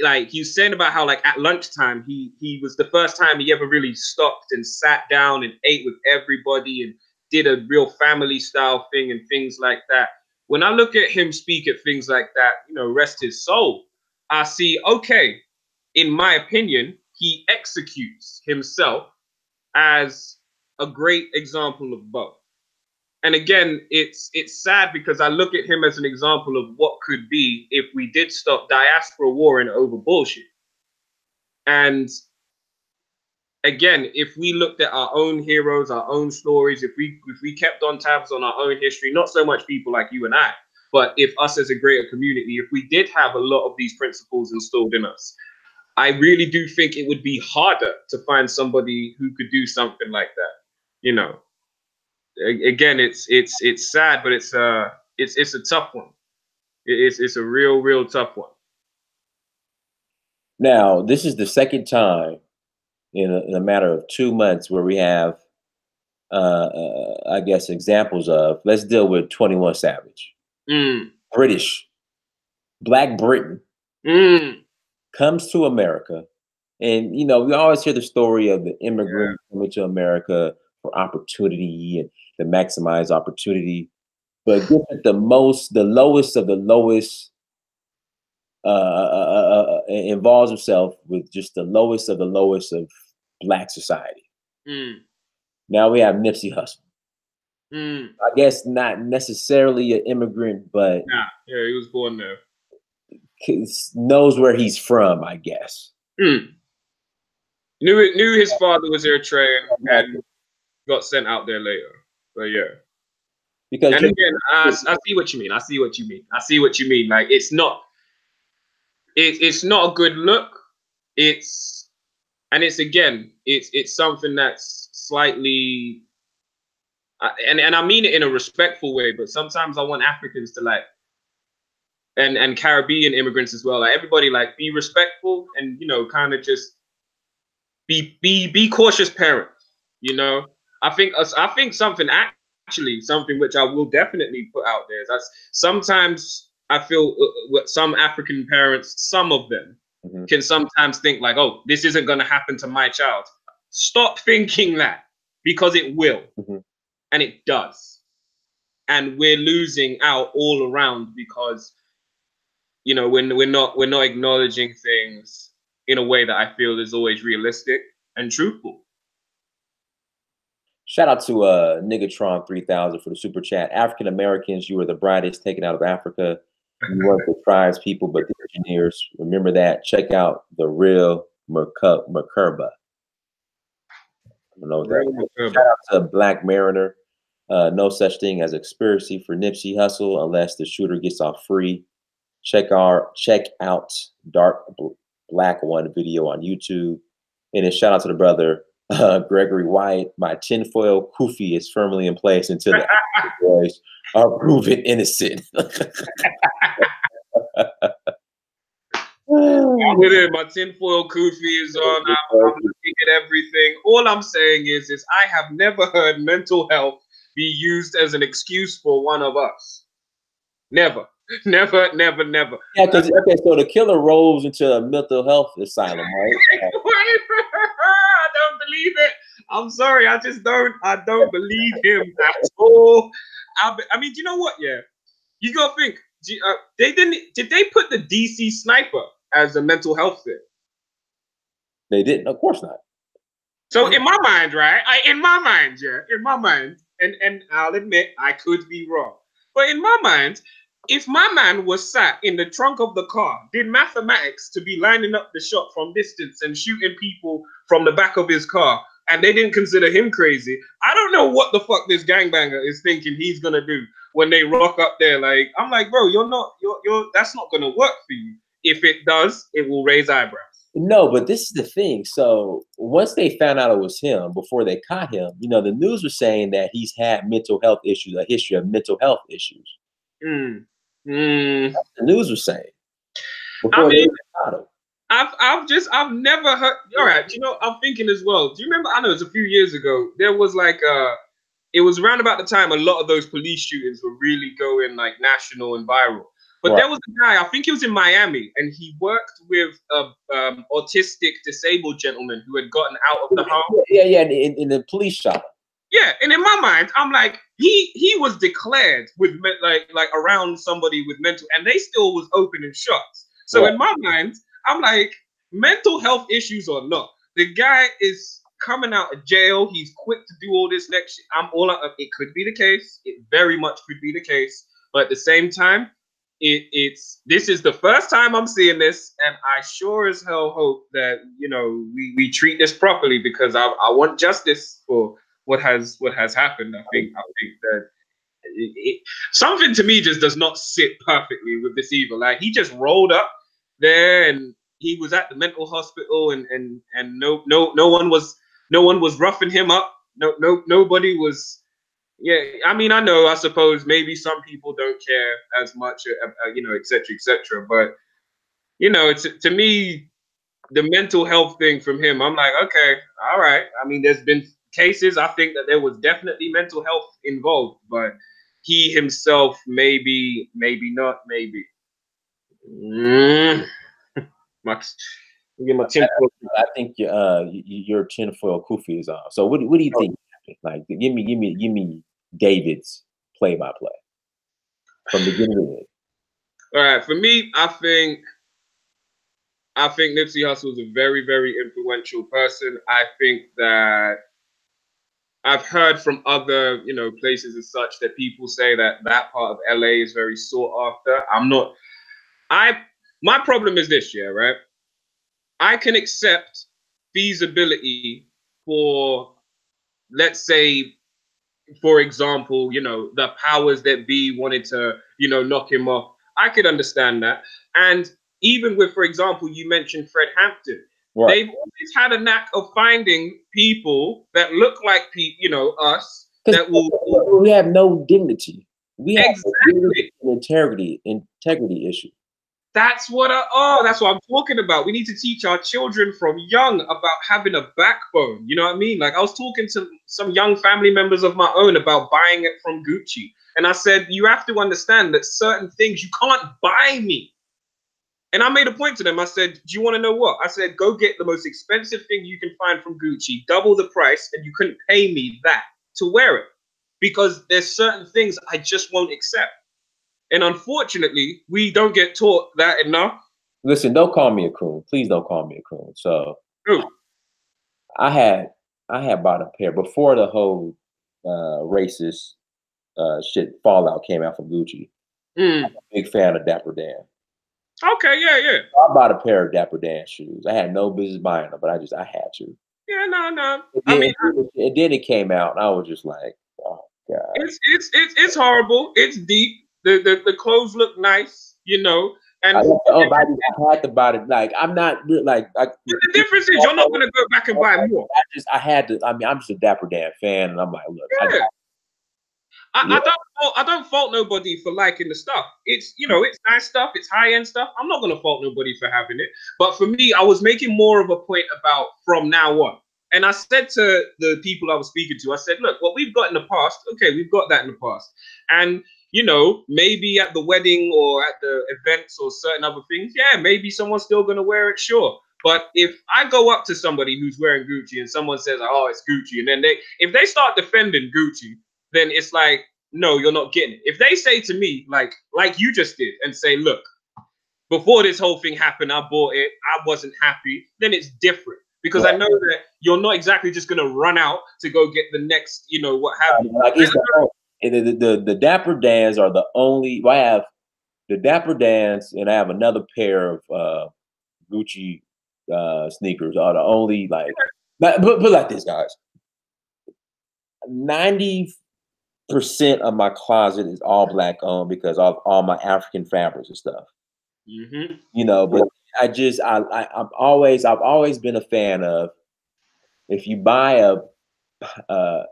like he was saying about how, like at lunchtime, he was the first time he ever really stopped and sat down and ate with everybody and did a real family style thing and things like that. When I look at him speak at things like that, you know, rest his soul, I see, okay, in my opinion, he executes himself as a great example of both. And again, it's sad because I look at him as an example of what could be if we did stop diaspora warring over bullshit. And again, if we looked at our own heroes, our own stories, if we kept on tabs on our own history, not so much people like you and I, but if us as a greater community, if we did have a lot of these principles installed in us, I really do think it would be harder to find somebody who could do something like that. You know, again, it's sad, but it's a tough one. It's a real tough one. Now, this is the second time in a matter of 2 months where we have, I guess, examples of. Let's deal with 21 Savage, British, Black Britain. Comes to America, and you know we always hear the story of the immigrant coming to America for opportunity and to maximize opportunity, but the lowest of the lowest, involves himself with just the lowest of the lowest of Black society. Now we have Nipsey Hussle. I guess not necessarily an immigrant, but he was born there. Knows where he's from, I guess. Knew his father was Eritrean and got sent out there later. But yeah. Because and again, I see what you mean. I see what you mean. Like it's not a good look. It's And it's again, it's something that's slightly, and I mean it in a respectful way, but sometimes I want Africans to like, and Caribbean immigrants as well, like everybody, like be respectful and kind of just be cautious parents. I think something actually something which I will definitely put out there is that sometimes I feel what some African parents, some of them can sometimes think like, oh, this isn't going to happen to my child. Stop thinking that, because it will, and it does, and we're losing out all around because we're not acknowledging things in a way that I feel is always realistic and truthful. Shout out to Niggatron 3000 for the super chat. African Americans, you are the brightest taken out of Africa. You weren't the tribes people, but the engineers. Remember that. Check out the real Merkurba. I don't know what that. Shout out to Black Mariner. No such thing as a conspiracy for Nipsey Hussle unless the shooter gets off free. Check out Dark Black One video on YouTube. And then shout out to the brother Gregory White. My tinfoil kufi is firmly in place until the boys are proven innocent. I'm with it. My tinfoil kufi is on. I'm looking at everything. All I'm saying is I have never heard mental health be used as an excuse for one of us. Never. Never. Yeah, because so the killer rolls into a mental health asylum, right? I don't believe it. I'm sorry. I don't believe him at all. I mean, do you know what? Yeah, you gotta think. Did they put the DC sniper as a mental health thing? They didn't. Of course not. So in my mind, right? In my mind, and I'll admit I could be wrong, but in my mind, if my man was sat in the trunk of the car, did mathematics to be lining up the shot from distance and shooting people from the back of his car, and they didn't consider him crazy, I don't know what the fuck this gangbanger is thinking he's gonna do when they rock up there. Like, I'm like, bro, that's not gonna work for you. If it does, it will raise eyebrows. No, but this is the thing. So once they found out it was him, before they caught him, the news was saying that he's had mental health issues, a history of mental health issues. The news was saying. I mean, I've never heard. All right, I'm thinking as well. Do you remember? I know it's a few years ago. There was like it was around about the time a lot of those police shootings were really going like national and viral. But there was a guy, I think he was in Miami, and he worked with a autistic disabled gentleman who had gotten out of the home. Yeah, in the police shop. Yeah, and in my mind, I'm like, he was declared with like around somebody with mental, and they still was opening shots. So in my mind, I'm like, mental health issues or not, the guy is coming out of jail. He's quick to do all this next shit. It could be the case. It very much could be the case. But at the same time, this is the first time I'm seeing this, and I sure as hell hope that we treat this properly, because I want justice for what has happened. I think that something to me just does not sit perfectly with this either. Like, he just rolled up there, and he was at the mental hospital, and no one was roughing him up. Nobody was. Yeah, I mean, I suppose maybe some people don't care as much, et cetera, but it's, to me, the mental health thing from him, I'm like, okay, all right. I mean, there's been cases, I think, that there was definitely mental health involved, but he himself, maybe not, maybe. I think your tinfoil kufi is on. So what do you think happened? Like, give me David's play-by-play from beginning to end. All right, for me, I think Nipsey Hussle is a very, very influential person. I think that I've heard from other, places and such, that people say that part of LA is very sought after. My problem is this, right? I can accept feasibility for, let's say, for example, the powers that be wanted to, knock him off. I could understand that. And even with, for example, you mentioned Fred Hampton. Right. They've always had a knack of finding people that look like us Because that will we have no dignity. We have exactly. an integrity issue. That's what I'm talking about. We need to teach our children from young about having a backbone. You know what I mean? Like I was talking to some young family members of my own about buying it from Gucci. And I said, you have to understand that certain things you can't buy me. And I made a point to them. I said, do you want to know what? I said, go get the most expensive thing you can find from Gucci, double the price, and you couldn't pay me that to wear it. Because there's certain things I just won't accept. And unfortunately, we don't get taught that enough. Listen, don't call me a coon. Please don't call me a coon. So Ooh. I had bought a pair before the whole racist shit fallout came out from Gucci. I'm a big fan of Dapper Dan. Okay, yeah. I bought a pair of Dapper Dan shoes. I had no business buying them, but I had to. Yeah, no. And then it came out, and I was just like, oh god. It's horrible. It's deep. The clothes look nice, and I had to buy it. Like I'm not like. The difference is you're not going to go back and buy more. I had to. I mean, I'm just a Dapper Dan fan, and I'm like, look. Yeah. I don't fault nobody for liking the stuff. It's it's nice stuff. It's high end stuff. I'm not going to fault nobody for having it. But for me, I was making more of a point about from now on. And I said to the people I was speaking to, I said, look, what we've got in the past, okay, we've got that in the past. And, maybe at the wedding or at the events or certain other things, yeah, maybe someone's still going to wear it, sure. But if I go up to somebody who's wearing Gucci and someone says, oh, it's Gucci, and then if they start defending Gucci, then it's like, no, you're not getting it. If they say to me, like you just did, and say, look, before this whole thing happened, I bought it, I wasn't happy, then it's different. Because I know that you're not exactly just going to run out to go get the next, what have you. Like the Dapper Dans are the only. I have the Dapper Dans, and I have another pair of Gucci sneakers. Are the only like. Put like this, guys. 90% of my closet is all black owned because of all my African fabrics and stuff. But I've always been a fan of if you buy a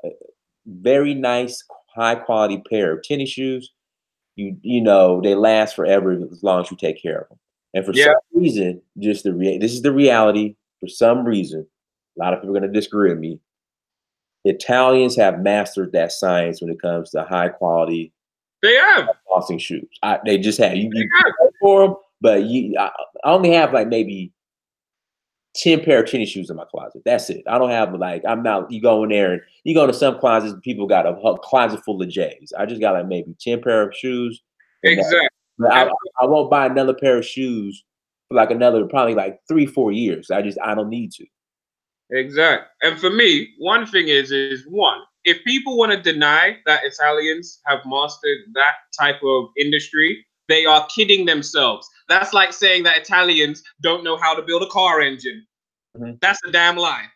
very nice high quality pair of tennis shoes, they last forever as long as you take care of them. And for some reason, this is the reality. For some reason, a lot of people are going to disagree with me. Italians have mastered that science when it comes to high quality. They have costing shoes. They just have you for them, but I only have like maybe 10 pair of tennis shoes in my closet. That's it. I don't have I'm not. You go in there and you go to some closets, people got a closet full of J's. I just got like maybe 10 pair of shoes. Exactly. But I won't buy another pair of shoes for like another probably like 3-4 years. I don't need to. Exactly. And for me, one thing is one, if people want to deny that Italians have mastered that type of industry, they are kidding themselves. That's like saying that Italians don't know how to build a car engine. That's a damn lie.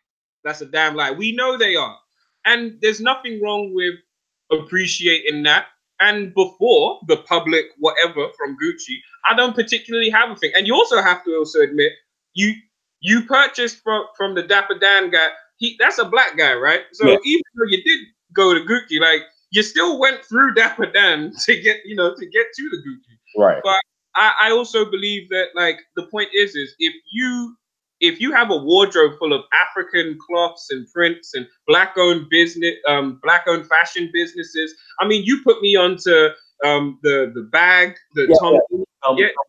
That's a damn lie. We know they are. And there's nothing wrong with appreciating that. And before the public, whatever, from Gucci, I don't particularly have a thing. And you also have to admit, you purchased from the Dapper Dan guy. That's a black guy, right? So even though you did go to Gucci, like you still went through Dapper Dan to get to the Gucci. Right. But I also believe that like the point is if you have a wardrobe full of African cloths and prints and black-owned business, black-owned fashion businesses, I mean, you put me onto the bag, Tom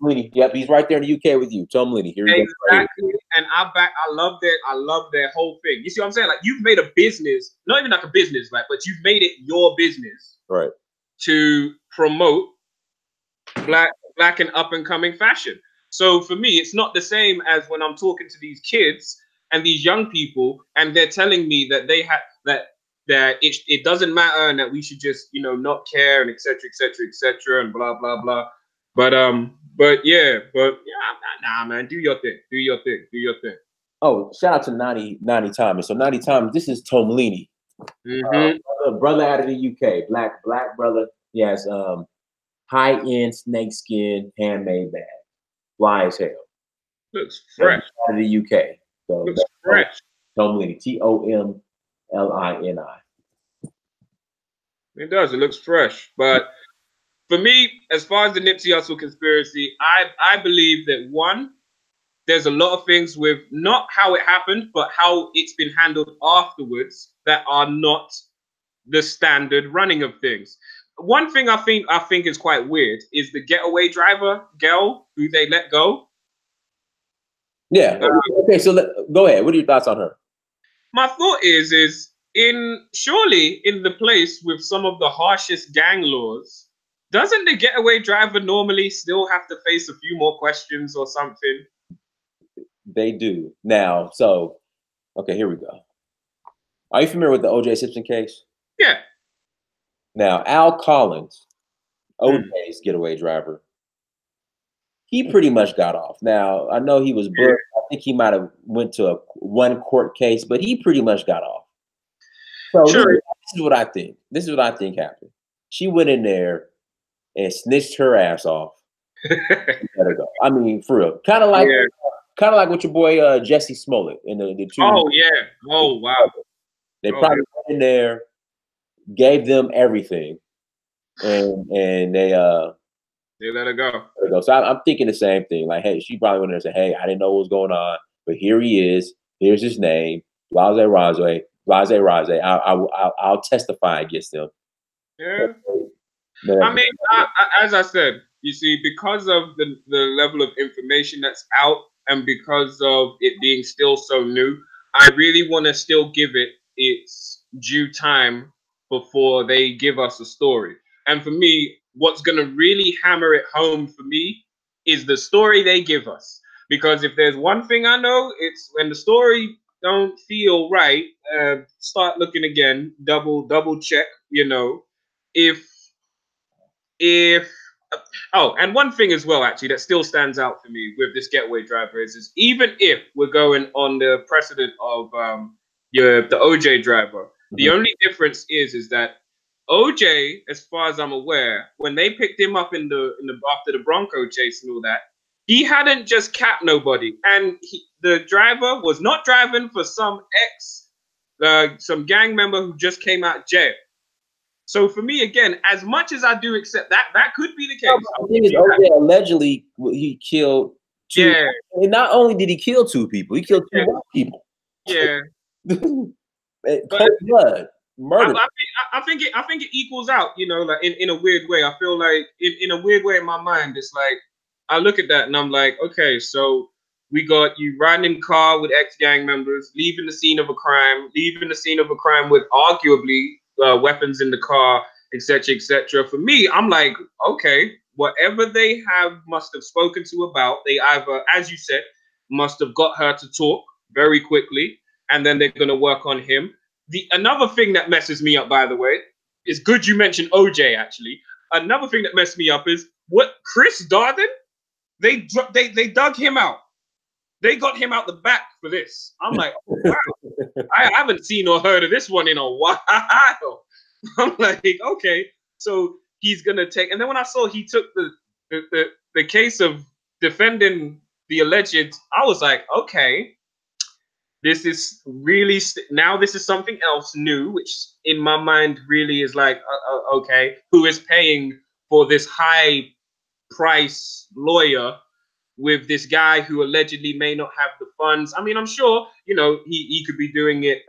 Mullini. Yep, he's right there in the UK with you. Tom Mullini. Here he goes. Exactly. And I love their whole thing. You see what I'm saying? Like you've made a business, not even like a business, right? But you've made it your business. Right. To promote black and up and coming fashion. So for me, it's not the same as when I'm talking to these kids and these young people, and they're telling me that they have that it doesn't matter and that we should just not care and etc. and blah blah blah. But nah, man, do your thing. Oh, shout out to 90 Thomas. So 90 Thomas, this is Tom Mullini. Brother out of the UK, black brother. Yes, high-end snakeskin handmade bag. Fly as hell. Looks fresh. Out of the UK. So Looks that's fresh. Tomlini, Tomlini. It does. It looks fresh. But for me, as far as the Nipsey Hussle conspiracy, I believe that one, there's a lot of things with not how it happened, but how it's been handled afterwards that are not the standard running of things. One thing I think is quite weird is the getaway driver girl who they let go. Yeah. Okay. So go ahead. What are your thoughts on her? My thought is surely in the place with some of the harshest gang laws, doesn't the getaway driver normally still have to face a few more questions or something? They do now. So, okay, here we go. Are you familiar with the O.J. Simpson case? Yeah. Now, Al Collins, O.J.'s getaway driver, he pretty much got off. Now, I know he was booked. Yeah. I think he might have went to one court case, but he pretty much got off. So sure. This is what I think. This is what I think happened. She went in there and snitched her ass off. Let her go. I mean, for real. Kind of like with your boy Jesse Smollett in the two. Oh yeah. Oh wow. They probably went in there, gave them everything, and they let her go. So I'm thinking the same thing. Like, hey, she probably went in there and said, "Hey, I didn't know what was going on, but here he is. Here's his name, Blase Rose. I'll testify against him." Yeah. I mean, as I said, you see, because of the level of information that's out and because of it being still so new, I really want to still give it its due time before they give us a story. And for me, what's going to really hammer it home for me is the story they give us. Because if there's one thing I know, it's when the story don't feel right, start looking again, double check, you know, if and one thing as well, actually, that still stands out for me with this getaway driver is even if we're going on the precedent of the OJ driver, the only difference is that OJ, as far as I'm aware, when they picked him up in the after the Bronco chase and all that, he hadn't just capped nobody, and the driver was not driving for some some gang member who just came out of jail. So for me, again, as much as I do accept that could be the case. The thing is, OJ allegedly he killed two. Yeah. And not only did he kill two people, he killed two white people. Yeah. Cold blood, murder. I think it equals out. You know, like in a weird way. I feel like in a weird way in my mind, it's like I look at that and I'm like, okay, so we got you riding in car with ex-gang members, leaving the scene of a crime with arguably weapons in the car, etc., etc. For me, I'm like, okay, whatever they must have spoken to about, they either, as you said, must have got her to talk very quickly, and then they're going to work on him. Another thing that messes me up, by the way, is good you mentioned OJ, actually. Another thing that messed me up is what Chris Darden, they dug him out. They got him out the back for this. I'm like, oh, wow. I haven't seen or heard of this one in a while. I'm like, okay, so he's gonna take. And then when I saw he took the case of defending the alleged, I was like, okay, this is really now this is something else new, which in my mind really is like, okay, who is paying for this high price lawyer with this guy who allegedly may not have the funds? I mean, I'm sure, you know, he could be doing it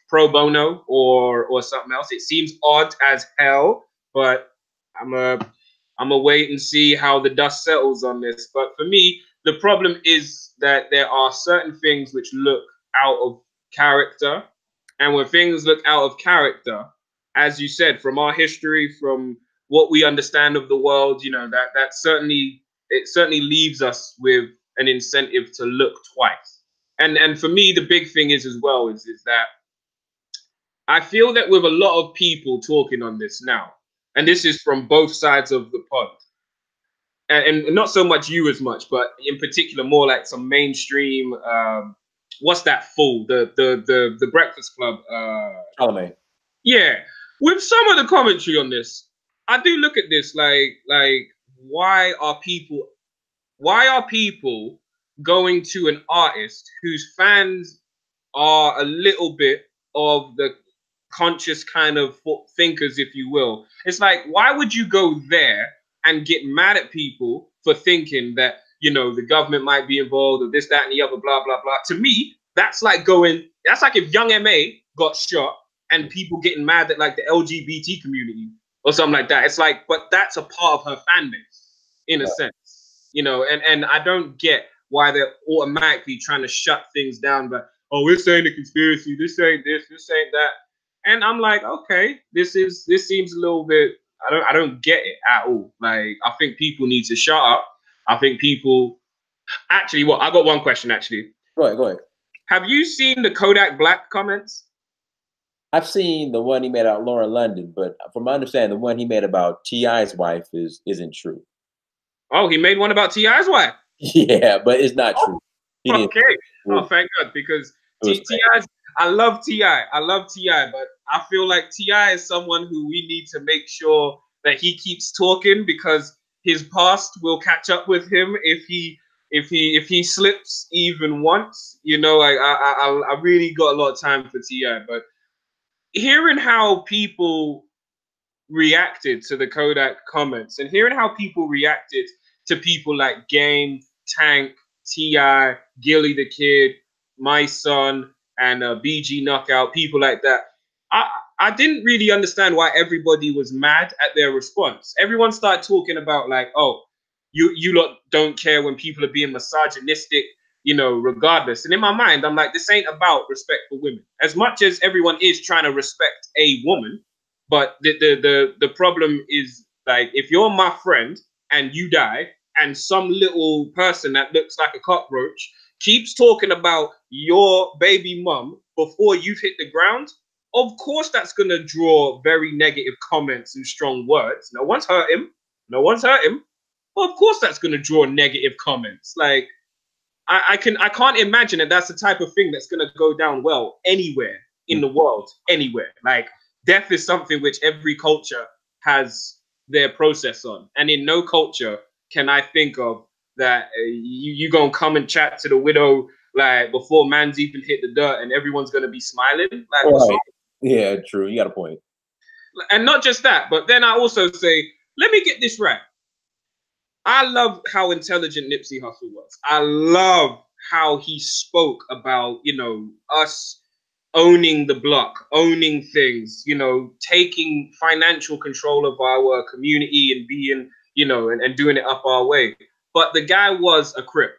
pro bono or something else. It seems odd as hell, but I'm a wait and see how the dust settles on this. But for me, the problem is that there are certain things which look out of character. And when things look out of character, as you said, from our history, from what we understand of the world, you know, that certainly leaves us with an incentive to look twice. And for me, the big thing is as well is that I feel that with a lot of people talking on this now, and this is from both sides of the pond, and not so much you as much, but in particular more like some mainstream. What's that fool? The Breakfast Club. Charlamagne. Yeah, with some of the commentary on this, I do look at this like why are people going to an artist whose fans are a little bit of the conscious kind of thinkers, if you will. It's like, why would you go there and get mad at people for thinking that, you know, the government might be involved or this, that, and the other, blah, blah, blah. To me, that's like if Young M.A. got shot and people getting mad at like the LGBT community or something like that. It's like, but that's a part of her fan base in a sense, you know, and I don't get why they're automatically trying to shut things down, but, oh, this ain't a conspiracy, this ain't this ain't that. And I'm like, okay, this seems a little bit, I don't get it at all. Like, I think people need to shut up. I think people actually, well, I got one question actually. Go ahead. Have you seen the Kodak Black comments? I've seen the one he made about Lauren London, but from my understanding, the one he made about T.I.'s wife isn't true. Oh, he made one about T.I.'s wife? Yeah, but it's not true. Okay. Oh, thank God, because T.I.'s, I love T.I. I love T.I., but I feel like T.I. is someone who we need to make sure that he keeps talking, because his past will catch up with him if he slips even once. You know, I really got a lot of time for T.I., but hearing how people reacted to the Kodak comments and hearing how people reacted to people like Game, Tank, T.I., Gilly the Kid, My Son, and BG Knockout, people like that, I didn't really understand why everybody was mad at their response. Everyone started talking about like, oh, you lot don't care when people are being misogynistic, you know, regardless. And in my mind, I'm like, this ain't about respect for women. As much as everyone is trying to respect a woman, but the problem is, like, if you're my friend and you die, and some little person that looks like a cockroach keeps talking about your baby mum before you've hit the ground, of course that's going to draw very negative comments and strong words. No one's hurt him. Well, of course that's going to draw negative comments. Like, I can't imagine that that's the type of thing that's going to go down well anywhere in the world, anywhere. Like, death is something which every culture has their process on, and in no culture can I think of that you gonna come and chat to the widow like before man's even hit the dirt, and everyone's gonna be smiling. Like, what's wrong? Yeah, true. You got a point. And not just that, but then I also say, let me get this right. I love how intelligent Nipsey Hussle was. I love how he spoke about, you know, us owning the block, owning things, you know, taking financial control of our community and being, you know, and doing it up our way. But the guy was a Crip.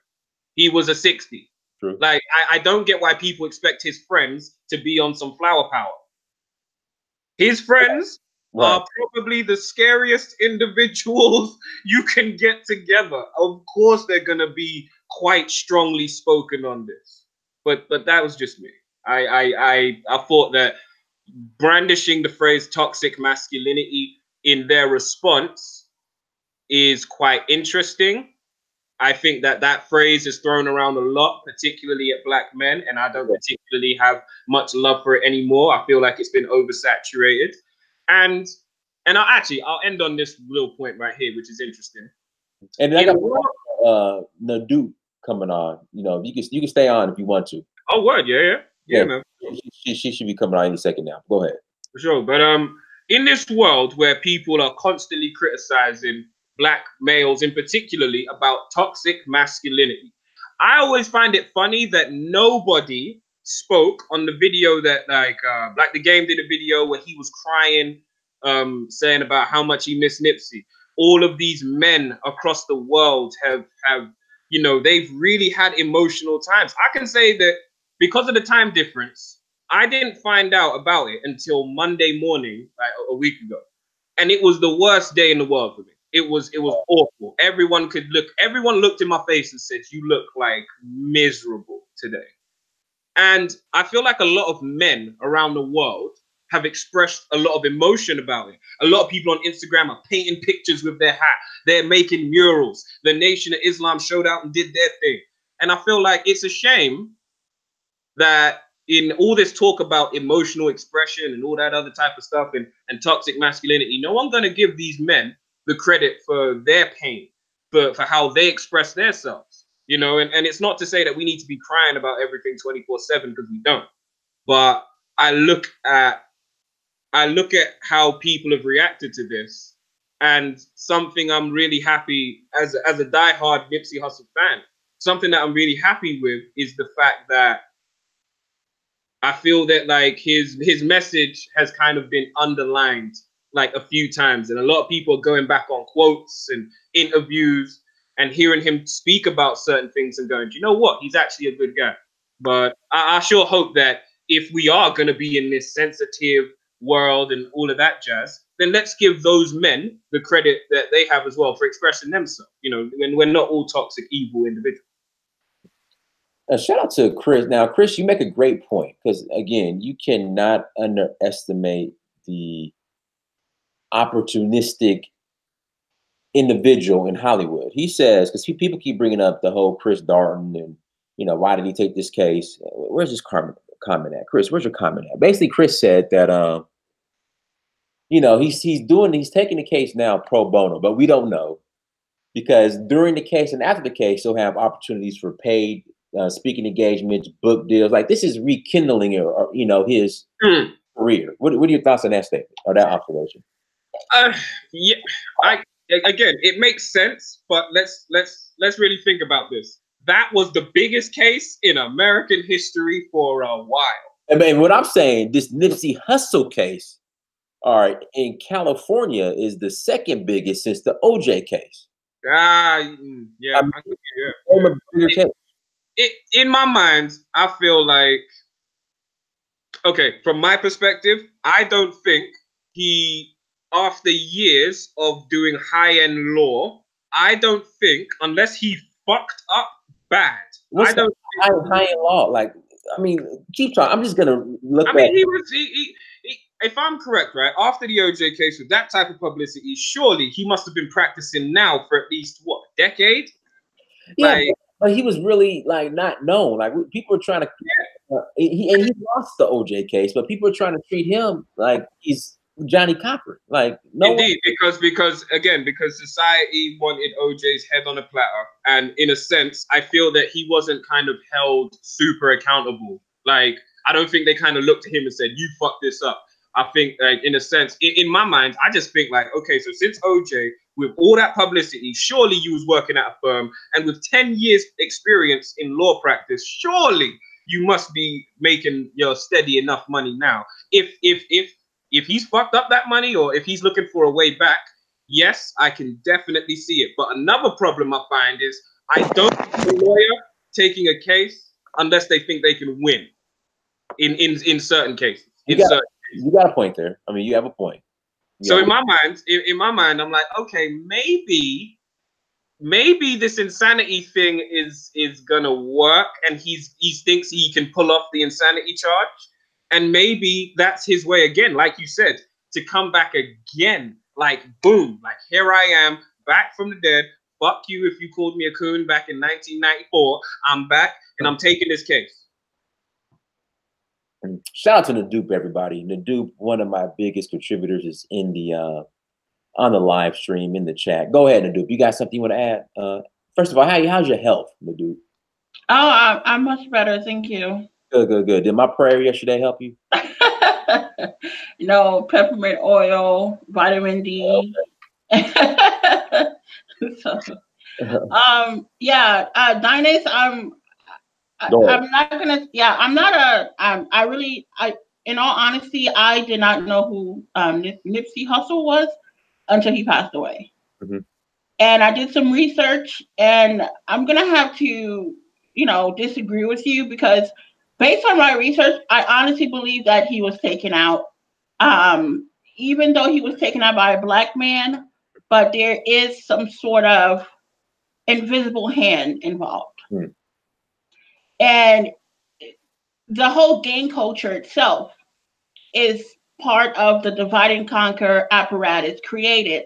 He was a 60. True. Like, I don't get why people expect his friends to be on some flower power. His friends are probably the scariest individuals you can get together. Of course, they're going to be quite strongly spoken on this. But that was just me. I thought that brandishing the phrase toxic masculinity in their response is quite interesting. I think that phrase is thrown around a lot, particularly at black men, and I don't particularly have much love for it anymore. I feel like it's been oversaturated. And I'll end on this little point right here, which is interesting. And I got Nadu coming on. You know, you can stay on if you want to. Oh, word, yeah, man. She should be coming on any second now. Go ahead. For sure, but in this world where people are constantly criticizing black males, in particularly about toxic masculinity, I always find it funny that nobody spoke on the video that like the Game did a video where he was crying, saying about how much he missed Nipsey. All of these men across the world have you know, they've really had emotional times. I can say that because of the time difference, I didn't find out about it until Monday morning, like a week ago. And it was the worst day in the world for me. It was awful. Everyone looked in my face and said, "You look like miserable today." And I feel like a lot of men around the world have expressed a lot of emotion about it. A lot of people on Instagram are painting pictures with their hat. They're making murals. The Nation of Islam showed out and did their thing. And I feel like it's a shame that in all this talk about emotional expression and all that other type of stuff and toxic masculinity, no one's going to give these men the credit for their pain, for how they express themselves. you know, and it's not to say that we need to be crying about everything 24/7 because we don't. But I look at how people have reacted to this, and something I'm really happy as a diehard Nipsey Hussle fan. Something that I'm really happy with is the fact that I feel that like his message has kind of been underlined like a few times, and a lot of people are going back on quotes and interviews and hearing him speak about certain things and going, do you know what? He's actually a good guy. But I sure hope that if we are going to be in this sensitive world and all of that jazz, then let's give those men the credit that they have as well for expressing themselves. You know, when we're not all toxic, evil individuals. Shout out to Chris. Now, Chris, you make a great point because, again, you cannot underestimate the opportunistic individual in Hollywood. He says, because people keep bringing up the whole Chris Darden and, why did he take this case? Where's his comment at? Chris, where's your comment at? Basically, Chris said that, he's taking the case now pro bono, but we don't know because during the case and after the case, he'll have opportunities for paid speaking engagements, book deals. Like this is rekindling, his career. What are your thoughts on that statement or that observation? Yeah, again, it makes sense, but let's really think about this. That was the biggest case in American history for a while. I mean, what I'm saying, this Nipsey Hussle case, all right, in California is the second biggest since the OJ case. Yeah. In my mind, I feel like, okay, from my perspective, I don't think he, after years of doing high-end law, I don't think, unless he fucked up bad, What's high-end law? Like, I mean, keep talking. I'm just gonna look. I mean, he, if I'm correct, right, after the OJ case with that type of publicity, surely he must have been practicing now for at least what, a decade? Yeah, like, but he was really like not known. Like people were trying to. Yeah. He lost the OJ case, but people are trying to treat him like he's Johnny Copper. Like no. Indeed, because society wanted OJ's head on a platter, and in a sense, I feel that he wasn't kind of held super accountable. Like I don't think they kind of looked at him and said, "You fucked this up." I think, like in a sense, in my mind, I just think like, okay, so since OJ, with all that publicity, surely you was working at a firm, and with 10 years experience in law practice, surely you must be making your steady enough money now. If he's fucked up that money or if he's looking for a way back, yes, I can definitely see it. But another problem I find is I don't think a lawyer taking a case unless they think they can win in certain cases. You got a point there. I mean, you have a point. So in my mind, I'm like, okay, maybe this insanity thing is gonna work, and he thinks he can pull off the insanity charge. And maybe that's his way again, like you said, to come back again. Like, boom, like here I am, back from the dead. Fuck you if you called me a coon back in 1994. I'm back, and I'm taking this case. Shout out to Nadupe, everybody. Nadupe, one of my biggest contributors, is in the on the live stream, in the chat. Go ahead, Nadupe. You got something you want to add? First of all, how's your health, Nadupe? Oh, I'm much better, thank you. Good. Did my prayer yesterday help you? No, peppermint oil, vitamin D. Okay. So, yeah, Dinus, I'm not gonna. Yeah, I'm not a. In all honesty, I did not know who Nipsey Hussle was until he passed away. Mm-hmm. And I did some research, and I'm gonna have to, disagree with you because based on my research, I honestly believe that he was taken out. Even though he was taken out by a black man, but there is some sort of invisible hand involved. Mm. And the whole gang culture itself is part of the divide and conquer apparatus created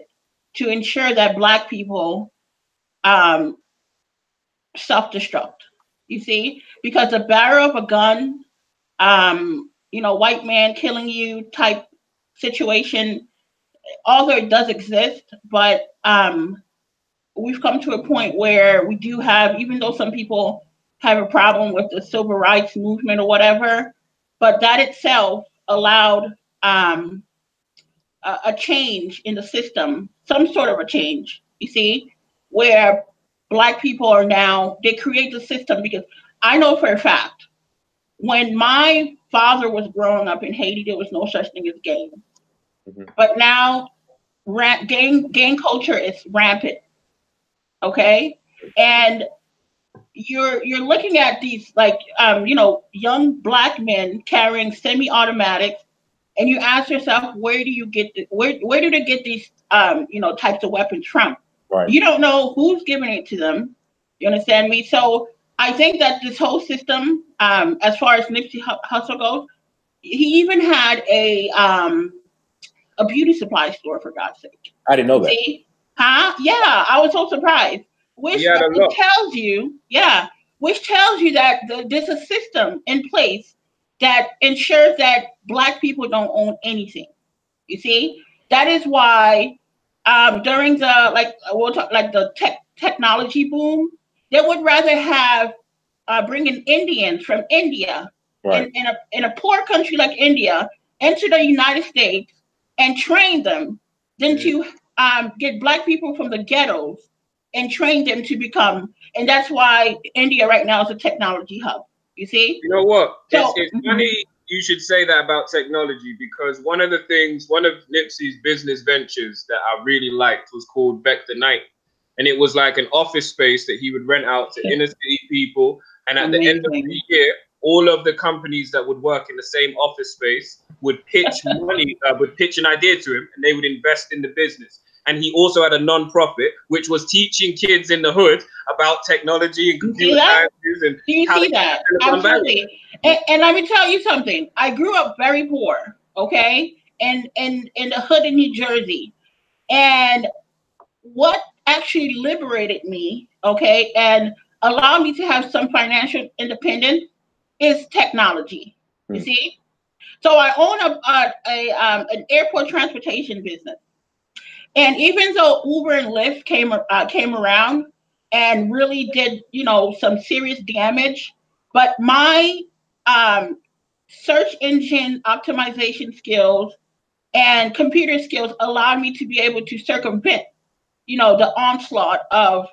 to ensure that black people self-destruct. You see, because the barrel of a gun, white man killing you type situation, although it does exist, but we've come to a point where we do have, even though some people have a problem with the civil rights movement or whatever, but that itself allowed a change in the system, some sort of a change, you see, where Black people are now, they create the system, because I know for a fact, when my father was growing up in Haiti, there was no such thing as gang. But now gang culture is rampant, okay? And you're looking at these, like, young Black men carrying semi-automatics, and you ask yourself, where do you get where do they get these types of weapons from? Right. You don't know who's giving it to them. You understand me? So I think that this whole system, as far as Nipsey Hussle goes, he even had a beauty supply store, for God's sake. I didn't know that. See? Huh? Yeah, I was so surprised. Which tells you that there's a system in place that ensures that Black people don't own anything. You see? That is why during the technology boom, they would rather have bring in Indians from India, right, in a poor country like India, into the United States and train them than to get Black people from the ghettos and train them to become. And that's why India right now is a technology hub. You see? You know what? So, it's funny you should say that about technology, because one of Nipsey's business ventures that I really liked was called Vector Night. And it was like an office space that he would rent out to inner city people. And at the end of the year, all of the companies that would work in the same office space would pitch would pitch an idea to him, and they would invest in the business. And he also had a non-profit which was teaching kids in the hood about technology and computer sciences. And do you see that? Absolutely. And let me tell you something. I grew up very poor, okay, and in the hood in New Jersey. And what actually liberated me, okay, and allowed me to have some financial independence is technology. You see? So I own an airport transportation business. And even though Uber and Lyft came around and really did, some serious damage, but my search engine optimization skills and computer skills allowed me to be able to circumvent, the onslaught of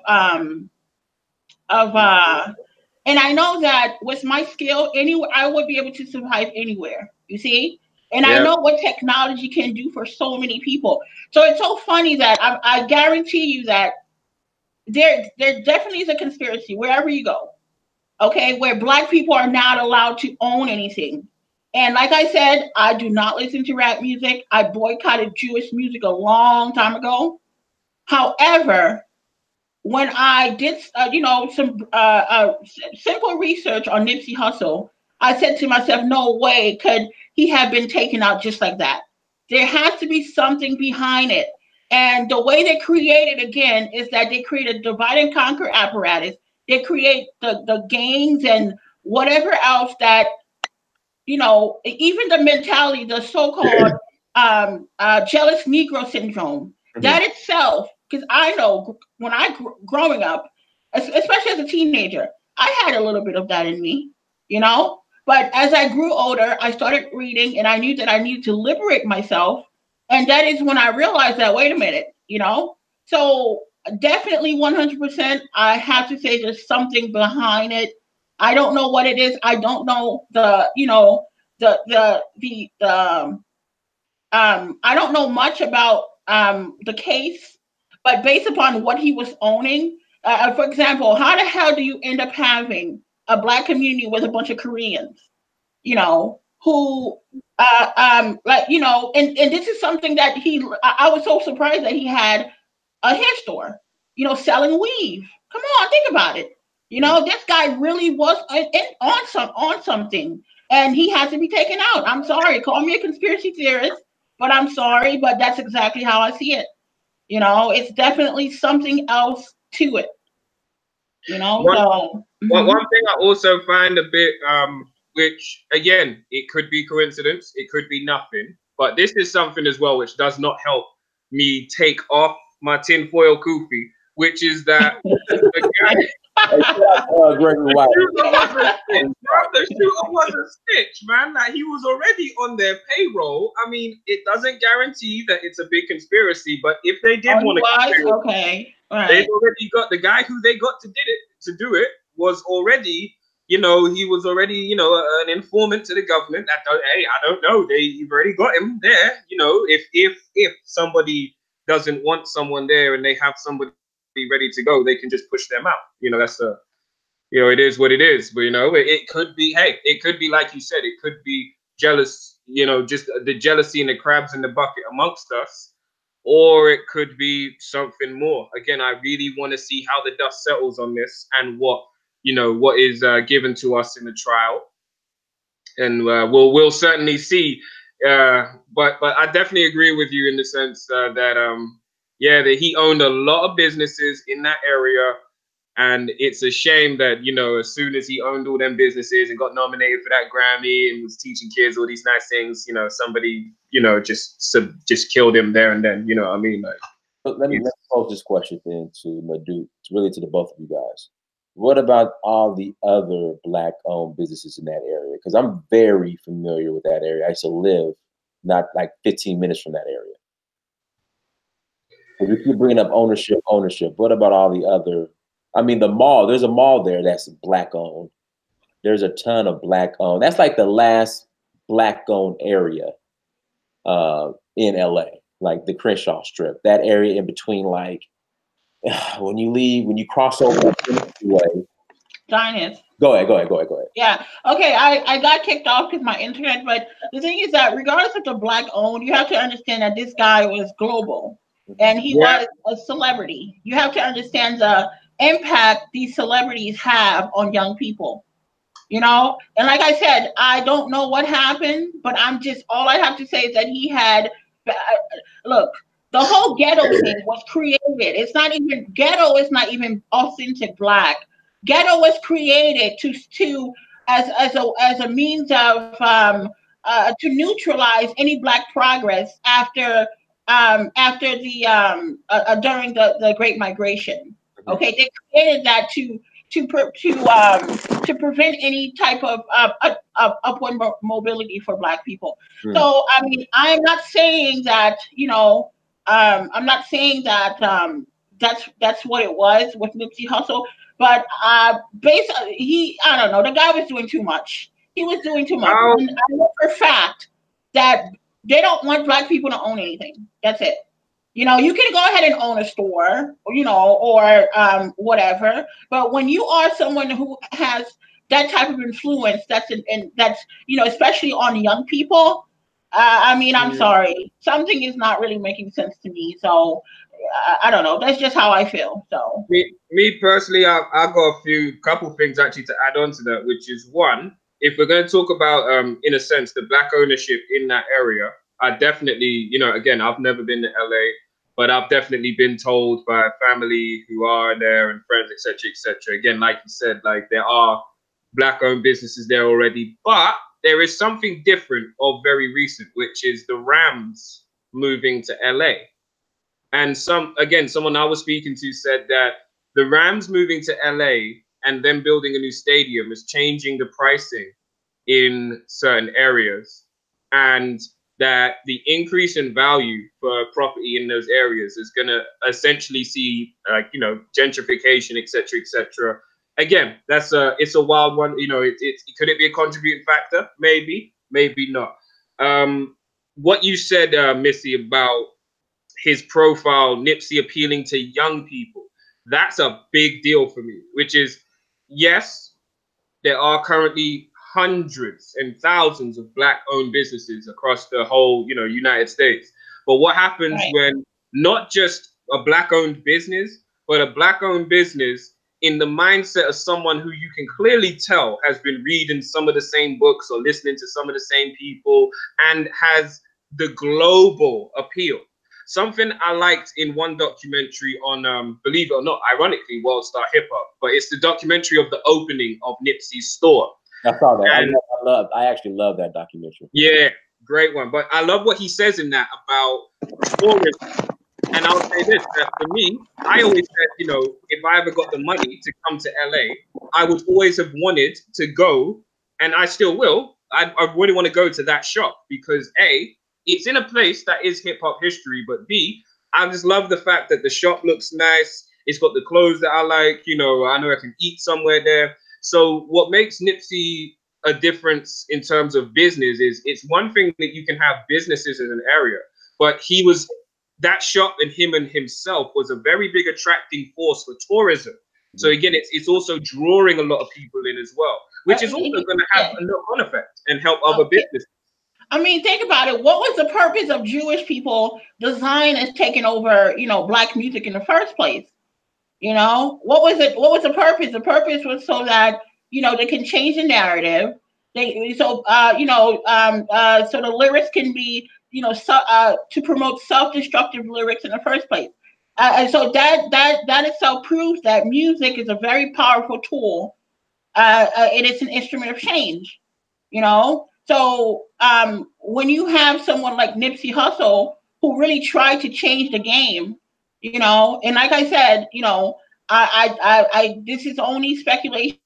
and I know that with my skill, anywhere I would be able to survive anywhere. You see? And I know what technology can do for so many people. So it's so funny that I guarantee you that there definitely is a conspiracy wherever you go, okay, where Black people are not allowed to own anything. And like I said, I do not listen to rap music. I boycotted Jewish music a long time ago. However, when I did, some simple research on Nipsey Hussle, I said to myself, no way could he have been taken out just like that. There has to be something behind it. And the way they create it, again, is that they create a divide and conquer apparatus. They create the gangs and whatever else that, even the mentality, the so-called jealous Negro syndrome, that itself, because I know when growing up, especially as a teenager, I had a little bit of that in me, But as I grew older, I started reading, and I knew that I needed to liberate myself. And that is when I realized that, wait a minute, So definitely 100%, I have to say there's something behind it. I don't know what it is. I don't know I don't know much about the case, but based upon what he was owning, for example, how the hell do you end up having a Black community with a bunch of Koreans, who, and this is something that I was so surprised that he had a hair store, selling weave. Come on, think about it. This guy really was on something, and he has to be taken out. I'm sorry, call me a conspiracy theorist, but I'm sorry, but that's exactly how I see it. It's definitely something else to it. One thing I also find a bit, which again, it could be coincidence, it could be nothing, but this is something as well which does not help me take off my tinfoil kufi. which is that the guy. Gregory White. The shooter was a snitch, man. Like, he was already on their payroll. I mean, it doesn't guarantee that it's a big conspiracy, but if they did want to, okay, right. They've already got the guy who they got to do it was already, you know, he was already, you know, an informant to the government. Hey, I don't know, you've already got him there. You know, if somebody doesn't want someone there and they have somebody ready to go, they can just push them out. You know, that's you know, it is what it is. But, you know, it could be, hey, it could be, like you said, it could be jealous, you know, just the jealousy and the crabs in the bucket amongst us, or it could be something more. Again, I really want to see how the dust settles on this and what, you know, what is given to us in the trial. And we'll certainly see. But I definitely agree with you in the sense that that he owned a lot of businesses in that area, and it's a shame that, you know, as soon as he owned all them businesses and got nominated for that Grammy and was teaching kids all these nice things, you know, somebody, you know, just killed him there and then. You know what I mean? Like, let me pose this question then to Madu, really to the both of you guys. What about all the other Black-owned businesses in that area? Because I'm very familiar with that area. I used to live not like 15 minutes from that area. If you keep bringing up ownership, what about all the other? I mean, the mall, there's a mall there that's Black-owned. There's a ton of Black-owned. That's like the last Black-owned area in LA, like the Crenshaw Strip, that area in between, like, when you cross over the way. Giants. Go ahead. Yeah. Okay. I got kicked off because my internet, but the thing is that regardless of the Black-owned, you have to understand that this guy was global and he was a celebrity. You have to understand the impact these celebrities have on young people. You know, and like I said, I don't know what happened, but all I have to say is that he had, look, the whole ghetto thing was created. It's not even, ghetto is not even authentic Black. Ghetto was created as a means of to neutralize any Black progress after the during the Great Migration. Okay, they created that to prevent any type of upward mobility for Black people. So I mean, I'm not saying that, you know, I'm not saying that that's what it was with Nipsey Hussle, but I don't know, the guy was doing too much. He was doing too much. And I know for a fact that they don't want Black people to own anything. That's it. You know, you can go ahead and own a store, you know, or whatever. But when you are someone who has that type of influence, that's you know, especially on young people. I mean, I'm sorry, something is not really making sense to me. So I don't know. That's just how I feel. So me personally, I've got a couple things actually to add on to that, which is one, if we're going to talk about, in a sense, the Black ownership in that area, I definitely, you know, again, I've never been to LA, but I've definitely been told by family who are there and friends, etc., etc. Again, like you said, like there are Black-owned businesses there already, but there is something different of very recent, which is the Rams moving to LA. And someone I was speaking to said that the Rams moving to LA and then building a new stadium is changing the pricing in certain areas, and that the increase in value for property in those areas is going to essentially see, like, you know, gentrification, etc., etc. Again, it's a wild one. You know, could it be a contributing factor? Maybe not. What you said, Missy, about his profile, Nipsey appealing to young people, that's a big deal for me, which is, yes, there are currently hundreds and thousands of Black-owned businesses across the whole, you know, United States. But what happens when not just a Black-owned business, but a Black-owned business in the mindset of someone who you can clearly tell has been reading some of the same books or listening to some of the same people and has the global appeal. Something I liked in one documentary on, believe it or not, ironically, World Star Hip Hop, but it's the documentary of the opening of Nipsey's store. I saw that. And I actually love that documentary. Yeah, great one. But I love what he says in that about tourism And I'll say this, that for me, I always said, you know, if I ever got the money to come to LA, I would always have wanted to go, and I still will. I really want to go to that shop because A, it's in a place that is hip hop history, but B, I just love the fact that the shop looks nice. It's got the clothes that I like, you know I can eat somewhere there. So what makes Nipsey a difference in terms of business is it's one thing that you can have businesses in an area, but that shop and him and himself was a very big attracting force for tourism. So again, it's also drawing a lot of people in as well, which is also going to have a knock-on effect and help other businesses. I mean, think about it. What was the purpose of Jewish people design as taking over, Black music in the first place? What was it? What was the purpose? The purpose was so that they can change the narrative. So the lyrics can be to promote self-destructive lyrics in the first place. And so that itself proves that music is a very powerful tool. And it's an instrument of change. So when you have someone like Nipsey Hussle who really tried to change the game, and like I said, I this is only speculation.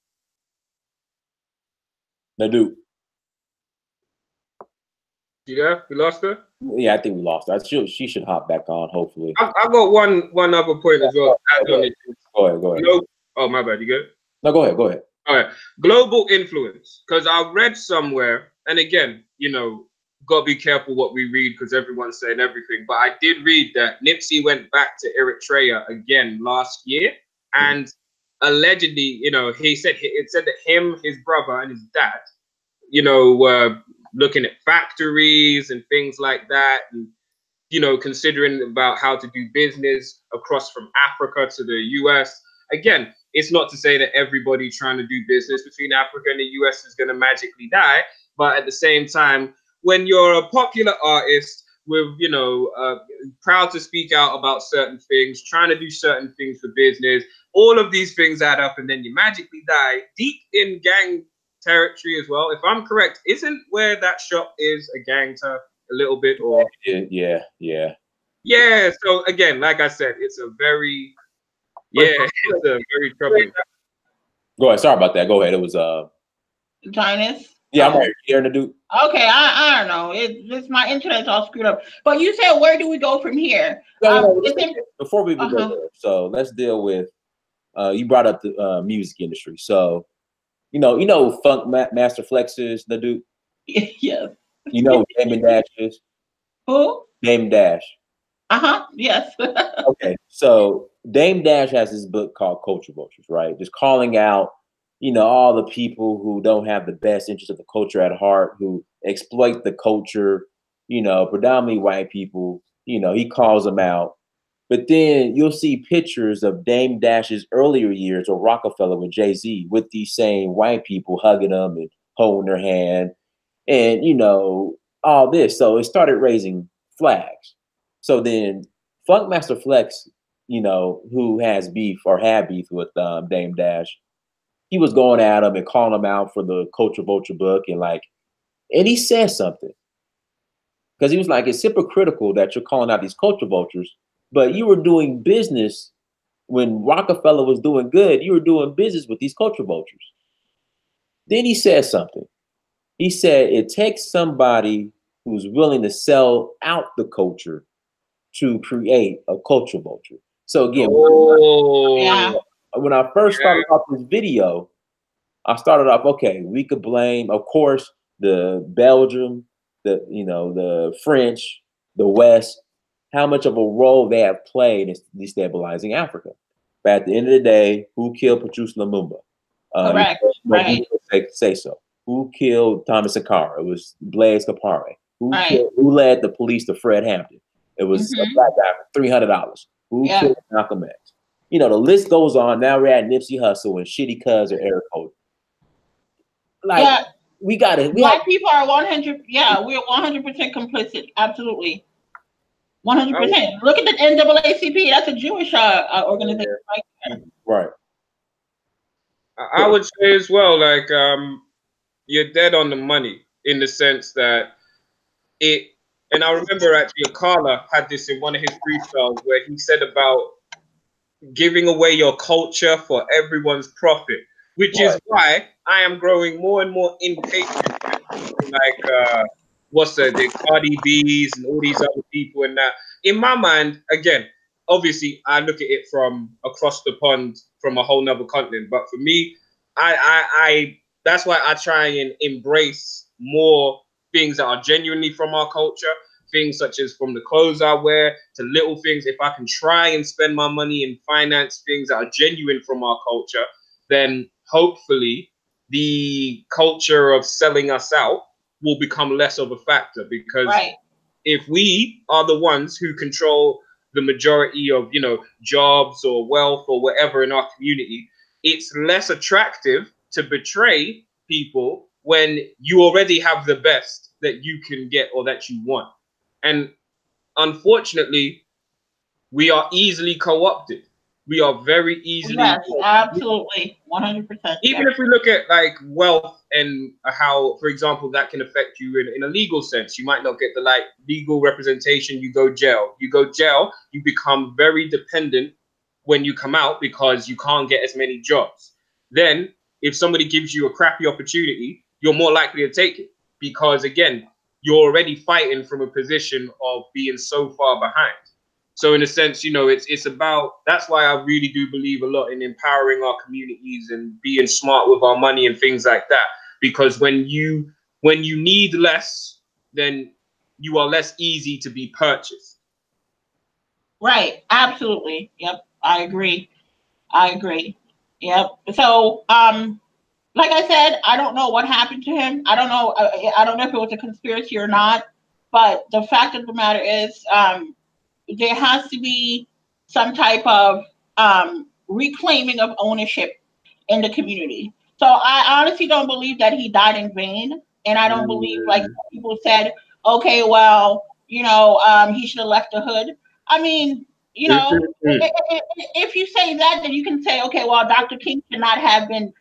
Nadu. Yeah, we lost her. Yeah, I think we lost her. She should hop back on. Hopefully, I got one other point as well. Go ahead. Oh, my bad. You good? No, go ahead. All right. Global influence, because I read somewhere, and again, got to be careful what we read because everyone's saying everything. But I did read that Nipsey went back to Eritrea again last year, and allegedly, it said that him, his brother, and his dad, were looking at factories and things like that, and considering about how to do business across from Africa to the US. Again, it's not to say that everybody trying to do business between Africa and the US is going to magically die, but at the same time, when you're a popular artist with, proud to speak out about certain things, trying to do certain things for business, all of these things add up, and then you magically die deep in gang territory as well. If I'm correct, isn't where that shop is a gang turf a little bit? Or yeah. So again, like I said, it's a very troubling. Go ahead. Sorry about that. Go ahead. It was Gynus. Yeah, I'm right here to do. Okay, I don't know. It's my internet's all screwed up. But you said, where do we go from here? Before we go there, so let's deal with. You brought up the music industry, so you know Funk Master Flex is the dude. Yes. You know who Damon Dash is? Who? Dame Dash. Yes. Okay, so Dame Dash has this book called Culture Vultures, right? Just calling out, all the people who don't have the best interest of the culture at heart, who exploit the culture, predominantly white people. He calls them out. But then you'll see pictures of Dame Dash's earlier years or Rockefeller with Jay-Z with these same white people hugging them and holding their hand and, all this. So it started raising flags. So then Funkmaster Flex, who has beef or had beef with Dame Dash, he was going at him and calling him out for the Culture Vulture book and he said something. Because he was like, it's hypocritical that you're calling out these culture vultures, but you were doing business when Rockefeller was doing good. You were doing business with these culture vultures. Then he said something. He said it takes somebody who's willing to sell out the culture to create a culture vulture. So again, when I first started off this video, I started off, okay, we could blame, of course, the Belgium, the French, the West, how much of a role they have played in destabilizing Africa. But at the end of the day, who killed Patrice Lumumba? Correct. Right. Say so. Who killed Thomas Sankara? It was Blaise Compaoré. Who led the police to Fred Hampton? It was a black guy for $300. Who killed Malcolm X? The list goes on. Now we're at Nipsey Hussle and Shitty Cuz or Eric Holder. We got it. Black people are 100. Yeah, we're 100% complicit. Absolutely, 100%. Look at the NAACP. That's a Jewish organization, right? I would say as well, you're dead on the money in the sense that And I remember actually Akala had this in one of his freestyles where he said about giving away your culture for everyone's profit, which is why I am growing more and more impatient with like what's the Cardi B's and all these other people and that. In my mind, again, obviously I look at it from across the pond from a whole nother continent. But for me, I that's why I try and embrace more things that are genuinely from our culture, things such as from the clothes I wear to little things. If I can try and spend my money and finance things that are genuine from our culture, then hopefully the culture of selling us out will become less of a factor. Because if we are the ones who control the majority of, you know, jobs or wealth or whatever in our community, it's less attractive to betray people when you already have the best that you can get or that you want. And unfortunately, we are easily co-opted. We are very easily. Yes, absolutely, 100%. Even if we look at like wealth and how, for example, that can affect you in a legal sense. You might not get the like legal representation. You go jail. You go jail. You become very dependent when you come out because you can't get as many jobs. Then, if somebody gives you a crappy opportunity, you're more likely to take it because again, you're already fighting from a position of being so far behind. So in a sense, you know, it's about, that's why I really do believe a lot in empowering our communities and being smart with our money and things like that. Because when you need less, then you are less easy to be purchased. Right. Absolutely. Yep. I agree. Yep. So, like I said, I don't know what happened to him. I don't know. I don't know if it was a conspiracy or not. But the fact of the matter is, there has to be some type of reclaiming of ownership in the community. So I honestly don't believe that he died in vain, and I don't believe like people said, okay, well, you know, he should have left the hood. I mean, you know, if you say that, then you can say, okay, well, Dr. King should not have been,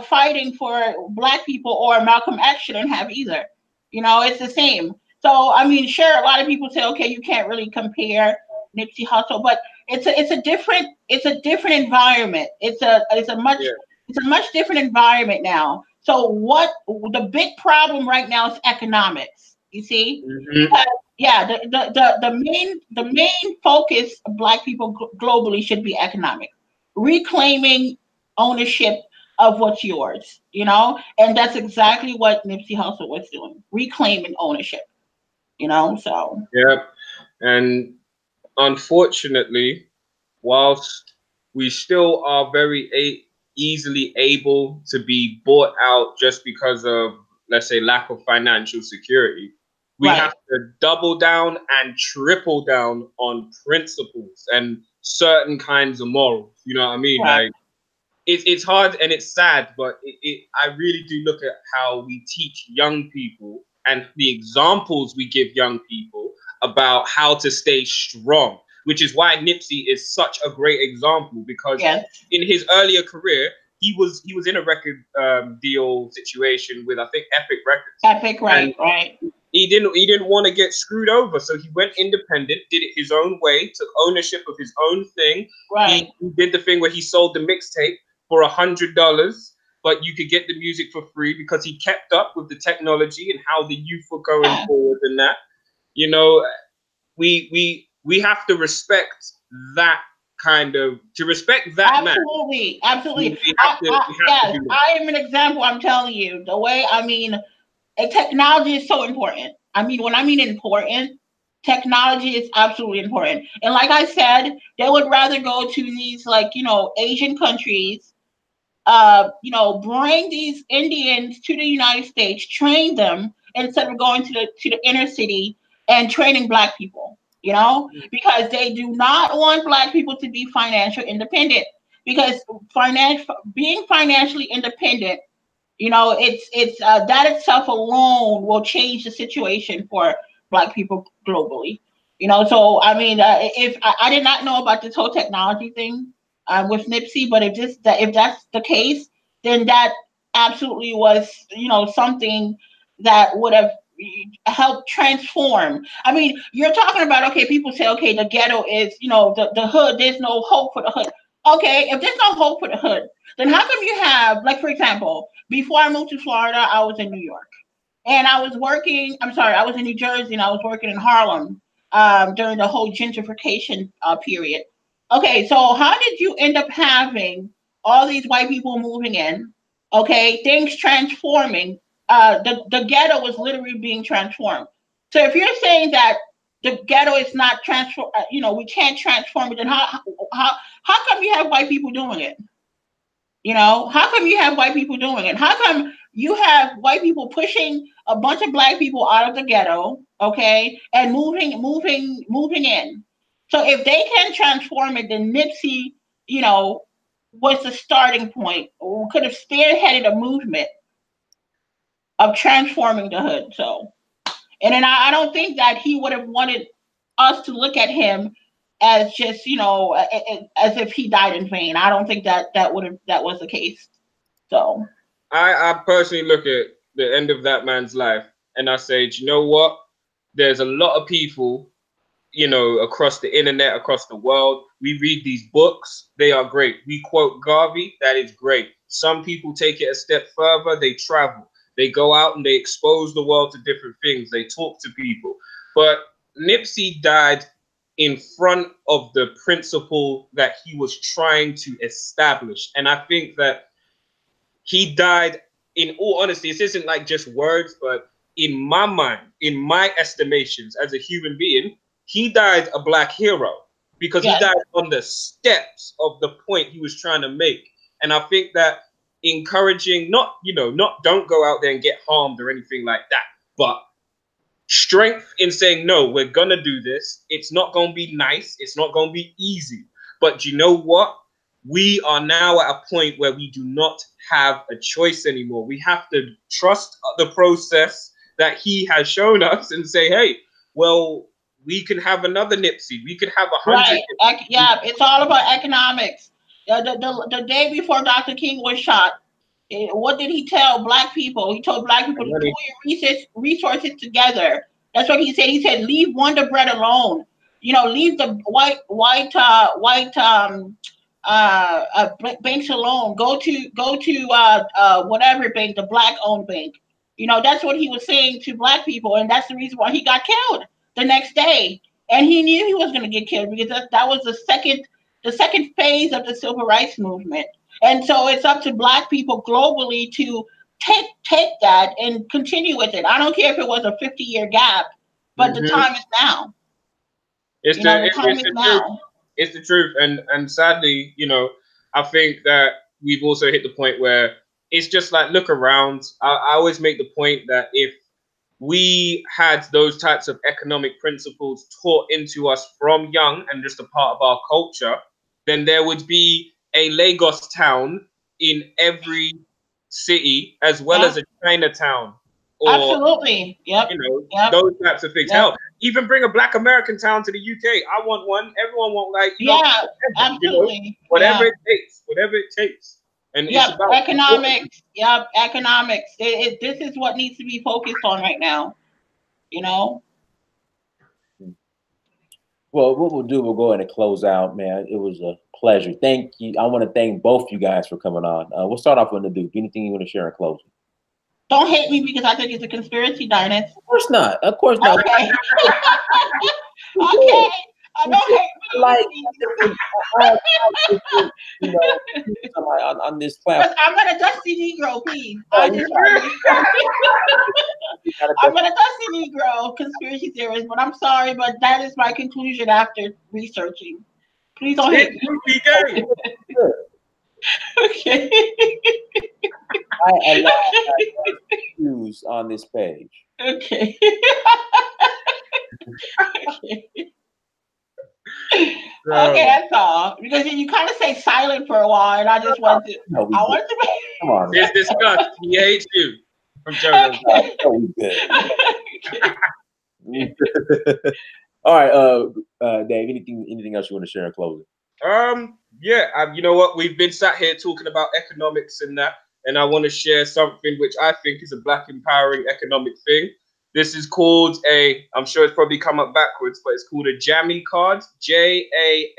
fighting for Black people, or Malcolm X shouldn't have either. You know, it's the same. So I mean, sure, a lot of people say, okay, you can't really compare Nipsey Hussle, but it's a different environment. It's a much different environment now. So what the big problem right now is economics. You see, because, yeah, the main focus of Black people globally should be economic, reclaiming ownership of what's yours. You know, and that's exactly what Nipsey Hussle was doing, reclaiming ownership. You know, so and unfortunately, whilst we still are very easily able to be bought out just because of, let's say, lack of financial security, we have to double down and triple down on principles and certain kinds of morals. You know what I mean? Like, it's hard and it's sad, but I really do look at how we teach young people and the examples we give young people about how to stay strong, which is why Nipsey is such a great example, because in his earlier career, he was in a record deal situation with, I think, Epic Records. Epic, right. He didn't want to get screwed over, so he went independent, did it his own way, took ownership of his own thing. He did the thing where he sold the mixtape for $100, but you could get the music for free because he kept up with the technology and how the youth were going forward and that. You know, we have to respect that kind of, to respect that man. Absolutely. I am an example. I'm telling you, the way, I mean, technology is so important. I mean, when I mean important, technology is absolutely important. And like I said, they would rather go to these, like, you know, Asian countries, you know, bring these Indians to the United States, train them, instead of going to the inner city and training Black people, you know, because they do not want Black people to be financially independent, because being financially independent, you know, it's that itself alone will change the situation for Black people globally. You know, so I mean, if I did not know about this whole technology thing with Nipsey, but if that's the case, then that absolutely was, you know, something that would have help transform. I mean, you're talking about, okay, people say, okay, the ghetto is, the hood, there's no hope for the hood. Okay, if there's no hope for the hood, then how come you have, like, for example, before I moved to Florida, I was in New York. And I was in New Jersey, and I was working in Harlem during the whole gentrification period. Okay, so how did you end up having all these white people moving in? Okay, things transforming. The ghetto was literally being transformed. So if you're saying that the ghetto is not transform, we can't transform it, then how come you have white people doing it? How come you have white people doing it? How come you have white people pushing a bunch of black people out of the ghetto, okay, and moving in? So if they can transform it, then Nipsey, was the starting point, or could have spearheaded a movement of transforming the hood. So, and then I don't think that he would have wanted us to look at him as just, as if he died in vain. I don't think that was the case. So I personally look at the end of that man's life and I say, do you know what? There's a lot of people, across the internet, across the world. We read these books. They are great. We quote Garvey. That is great. Some people take it a step further. They travel. They go out and they expose the world to different things. They talk to people. But Nipsey died in front of the principle that he was trying to establish. And I think that he died, in all honesty, this isn't like just words, but in my mind, in my estimations as a human being, he died a black hero because he died on the steps of the point he was trying to make. And I think that encouraging, not don't go out there and get harmed or anything like that, but strength in saying, no, we're going to do this. It's not going to be nice. It's not going to be easy. But you know what? We are now at a point where we do not have a choice anymore. We have to trust the process that he has shown us and say, hey, well, we can have another Nipsey. We could have 100. Right. Yeah, it's all about economics. The day before Dr. King was shot, what did he tell black people? He told black people to pull your resources together. That's what he said. He said, leave Wonder Bread alone. Leave the white banks alone. Go to whatever bank, the black owned bank. That's what he was saying to black people, and that's the reason why he got killed the next day. And he knew he was going to get killed because that was the second phase of the civil rights movement. And so it's up to black people globally to take that and continue with it. I don't care if it was a 50-year gap, but the time is now. It's the truth. And sadly, I think that we've also hit the point where it's just like, look around. I always make the point that if we had those types of economic principles taught into us from young and just a part of our culture, then there would be a Lagos town in every city, as well as a Chinatown. Or, absolutely. Yep. Those types of things. Hell, even bring a Black American town to the UK. I want one. Everyone want absolutely. Whatever it takes. And it's about economics. Economics. This is what needs to be focused on right now. Well, what we'll do, we'll go ahead and close out, man. It was a pleasure. Thank you. I want to thank both you guys for coming on. We'll start off with Naduke. Anything you want to share in closing? Don't hate me because I think it's a conspiracy, Dinus. Of course not. Of course not. Okay. Okay. Don't hate me. Like, on this platform. I'm not a dusty Negro, please. I'm not a dusty Negro conspiracy theorist, but I'm sorry, but that is my conclusion after researching. Please don't hate me. Okay. I love views on this page. Okay. Okay, that's all. Because you kind of say silent for a while, and I just wanted to. Come on. It's disgust. He hates you. I'm joking. All right, Dave. Anything else you want to share in closing? You know what? We've been sat here talking about economics and that, and I want to share something which I think is a Black empowering economic thing. This is called I'm sure it's probably come up backwards, but it's called a Jammy card, Jamii.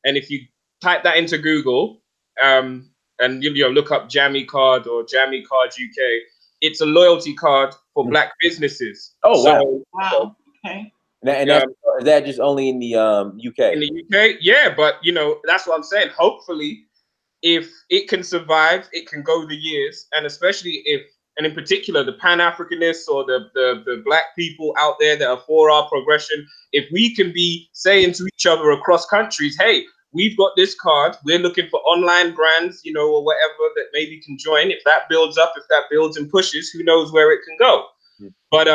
And if you type that into Google, and look up Jammy card or Jammy Card UK, it's a loyalty card for Black businesses. Oh, so, wow. Okay. And is that just only in the UK? In the UK, yeah, but that's what I'm saying. Hopefully, if it can survive, it can go the years, and especially and in particular, the Pan-Africanists or the Black people out there that are for our progression, if we can be saying to each other across countries, hey, we've got this card, we're looking for online brands, or whatever that maybe can join. If that builds up, if that builds and pushes, who knows where it can go. But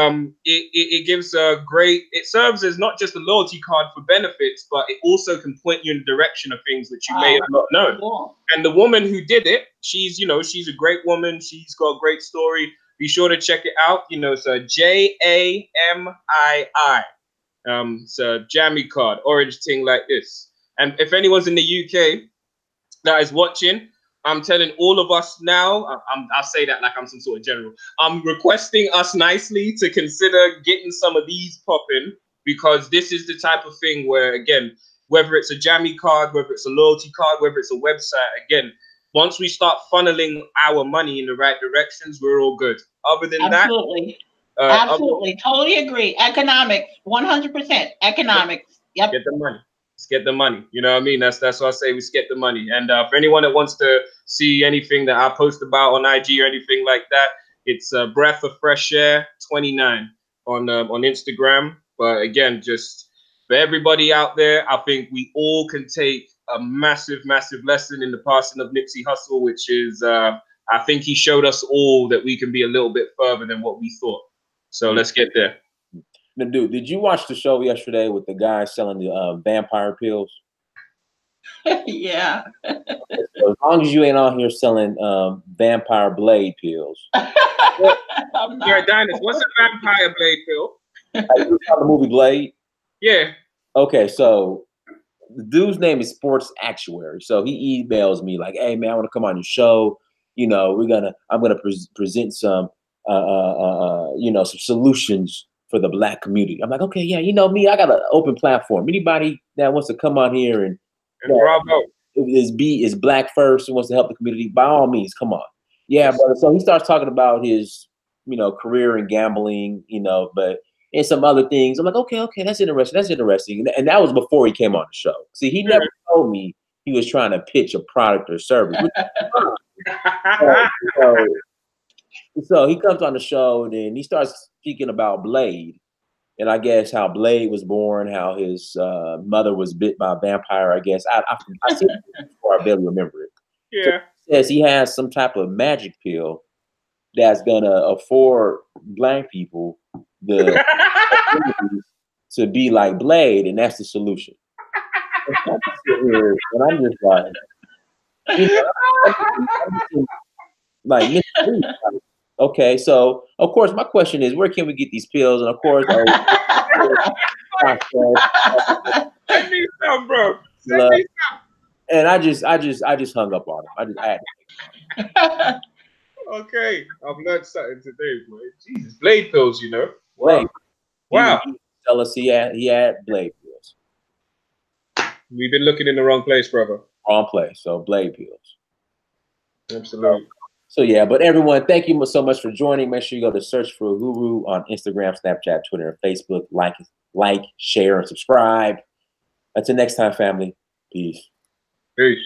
it gives it serves as not just a loyalty card for benefits, but it also can point you in the direction of things which you may have not known. Cool. And the woman who did it, she's a great woman. She's got a great story. Be sure to check it out. It's a Jamii. It's a jammy card, orange thing like this. And if anyone's in the UK that is watching, I'm telling all of us now, I'll say that like I'm some sort of general. I'm requesting us nicely to consider getting some of these popping, because this is the type of thing where, again, whether it's a jammy card, whether it's a loyalty card, whether it's a website, again, once we start funneling our money in the right directions, we're all good. Other than absolutely. Absolutely. Totally agree. Economics, 100%. Economics. Yep. Get the money. Let's get the money. You know what I mean? That's what I say. We get the money. And for anyone that wants to see anything that I post about on IG or anything like that, it's Breath of Fresh Air 29 on Instagram. But again, just for everybody out there, I think we all can take a massive, massive lesson in the passing of Nipsey Hussle, which is I think he showed us all that we can be a little bit further than what we thought. So let's get there. Now, dude, did you watch the show yesterday with the guy selling the vampire pills? Yeah. So as long as you ain't out here selling vampire blade pills. Yeah, Dinus, what's a vampire blade pill? You saw the movie Blade? Yeah. Okay, so the dude's name is Sports Actuary. So he emails me like, "Hey man, I want to come on your show. I'm gonna present some some solutions for the Black community." I'm like, okay, yeah, me, I got an open platform. Anybody that wants to come on here and bravo, is Black first and wants to help the community, by all means, come on. Yeah, brother. So he starts talking about his, career in gambling, and some other things. I'm like, okay, that's interesting. And that was before he came on the show. See, he never told me he was trying to pitch a product or service. So he comes on the show and then he starts speaking about Blade. And I guess how Blade was born, how his mother was bit by a vampire, I guess. I see it before I barely remember it. Yeah. So he says he has some type of magic pill that's going to afford Black people the to be like Blade, and that's the solution. And I'm just like, okay, so of course my question is, where can we get these pills? And of course, send me some, bro. Send me some. And I just hung up on him. I had to. Okay, I've learned something today, boy. Jesus, Blade pills, Wow. Blade. Wow. He tell us he had Blade pills. We've been looking in the wrong place, brother. Wrong place. So Blade pills. Absolutely. So yeah, but everyone, thank you so much for joining. Make sure you go to Search for Uhuru on Instagram, Snapchat, Twitter, and Facebook. Like, share, and subscribe. Until next time, family. Peace. Peace.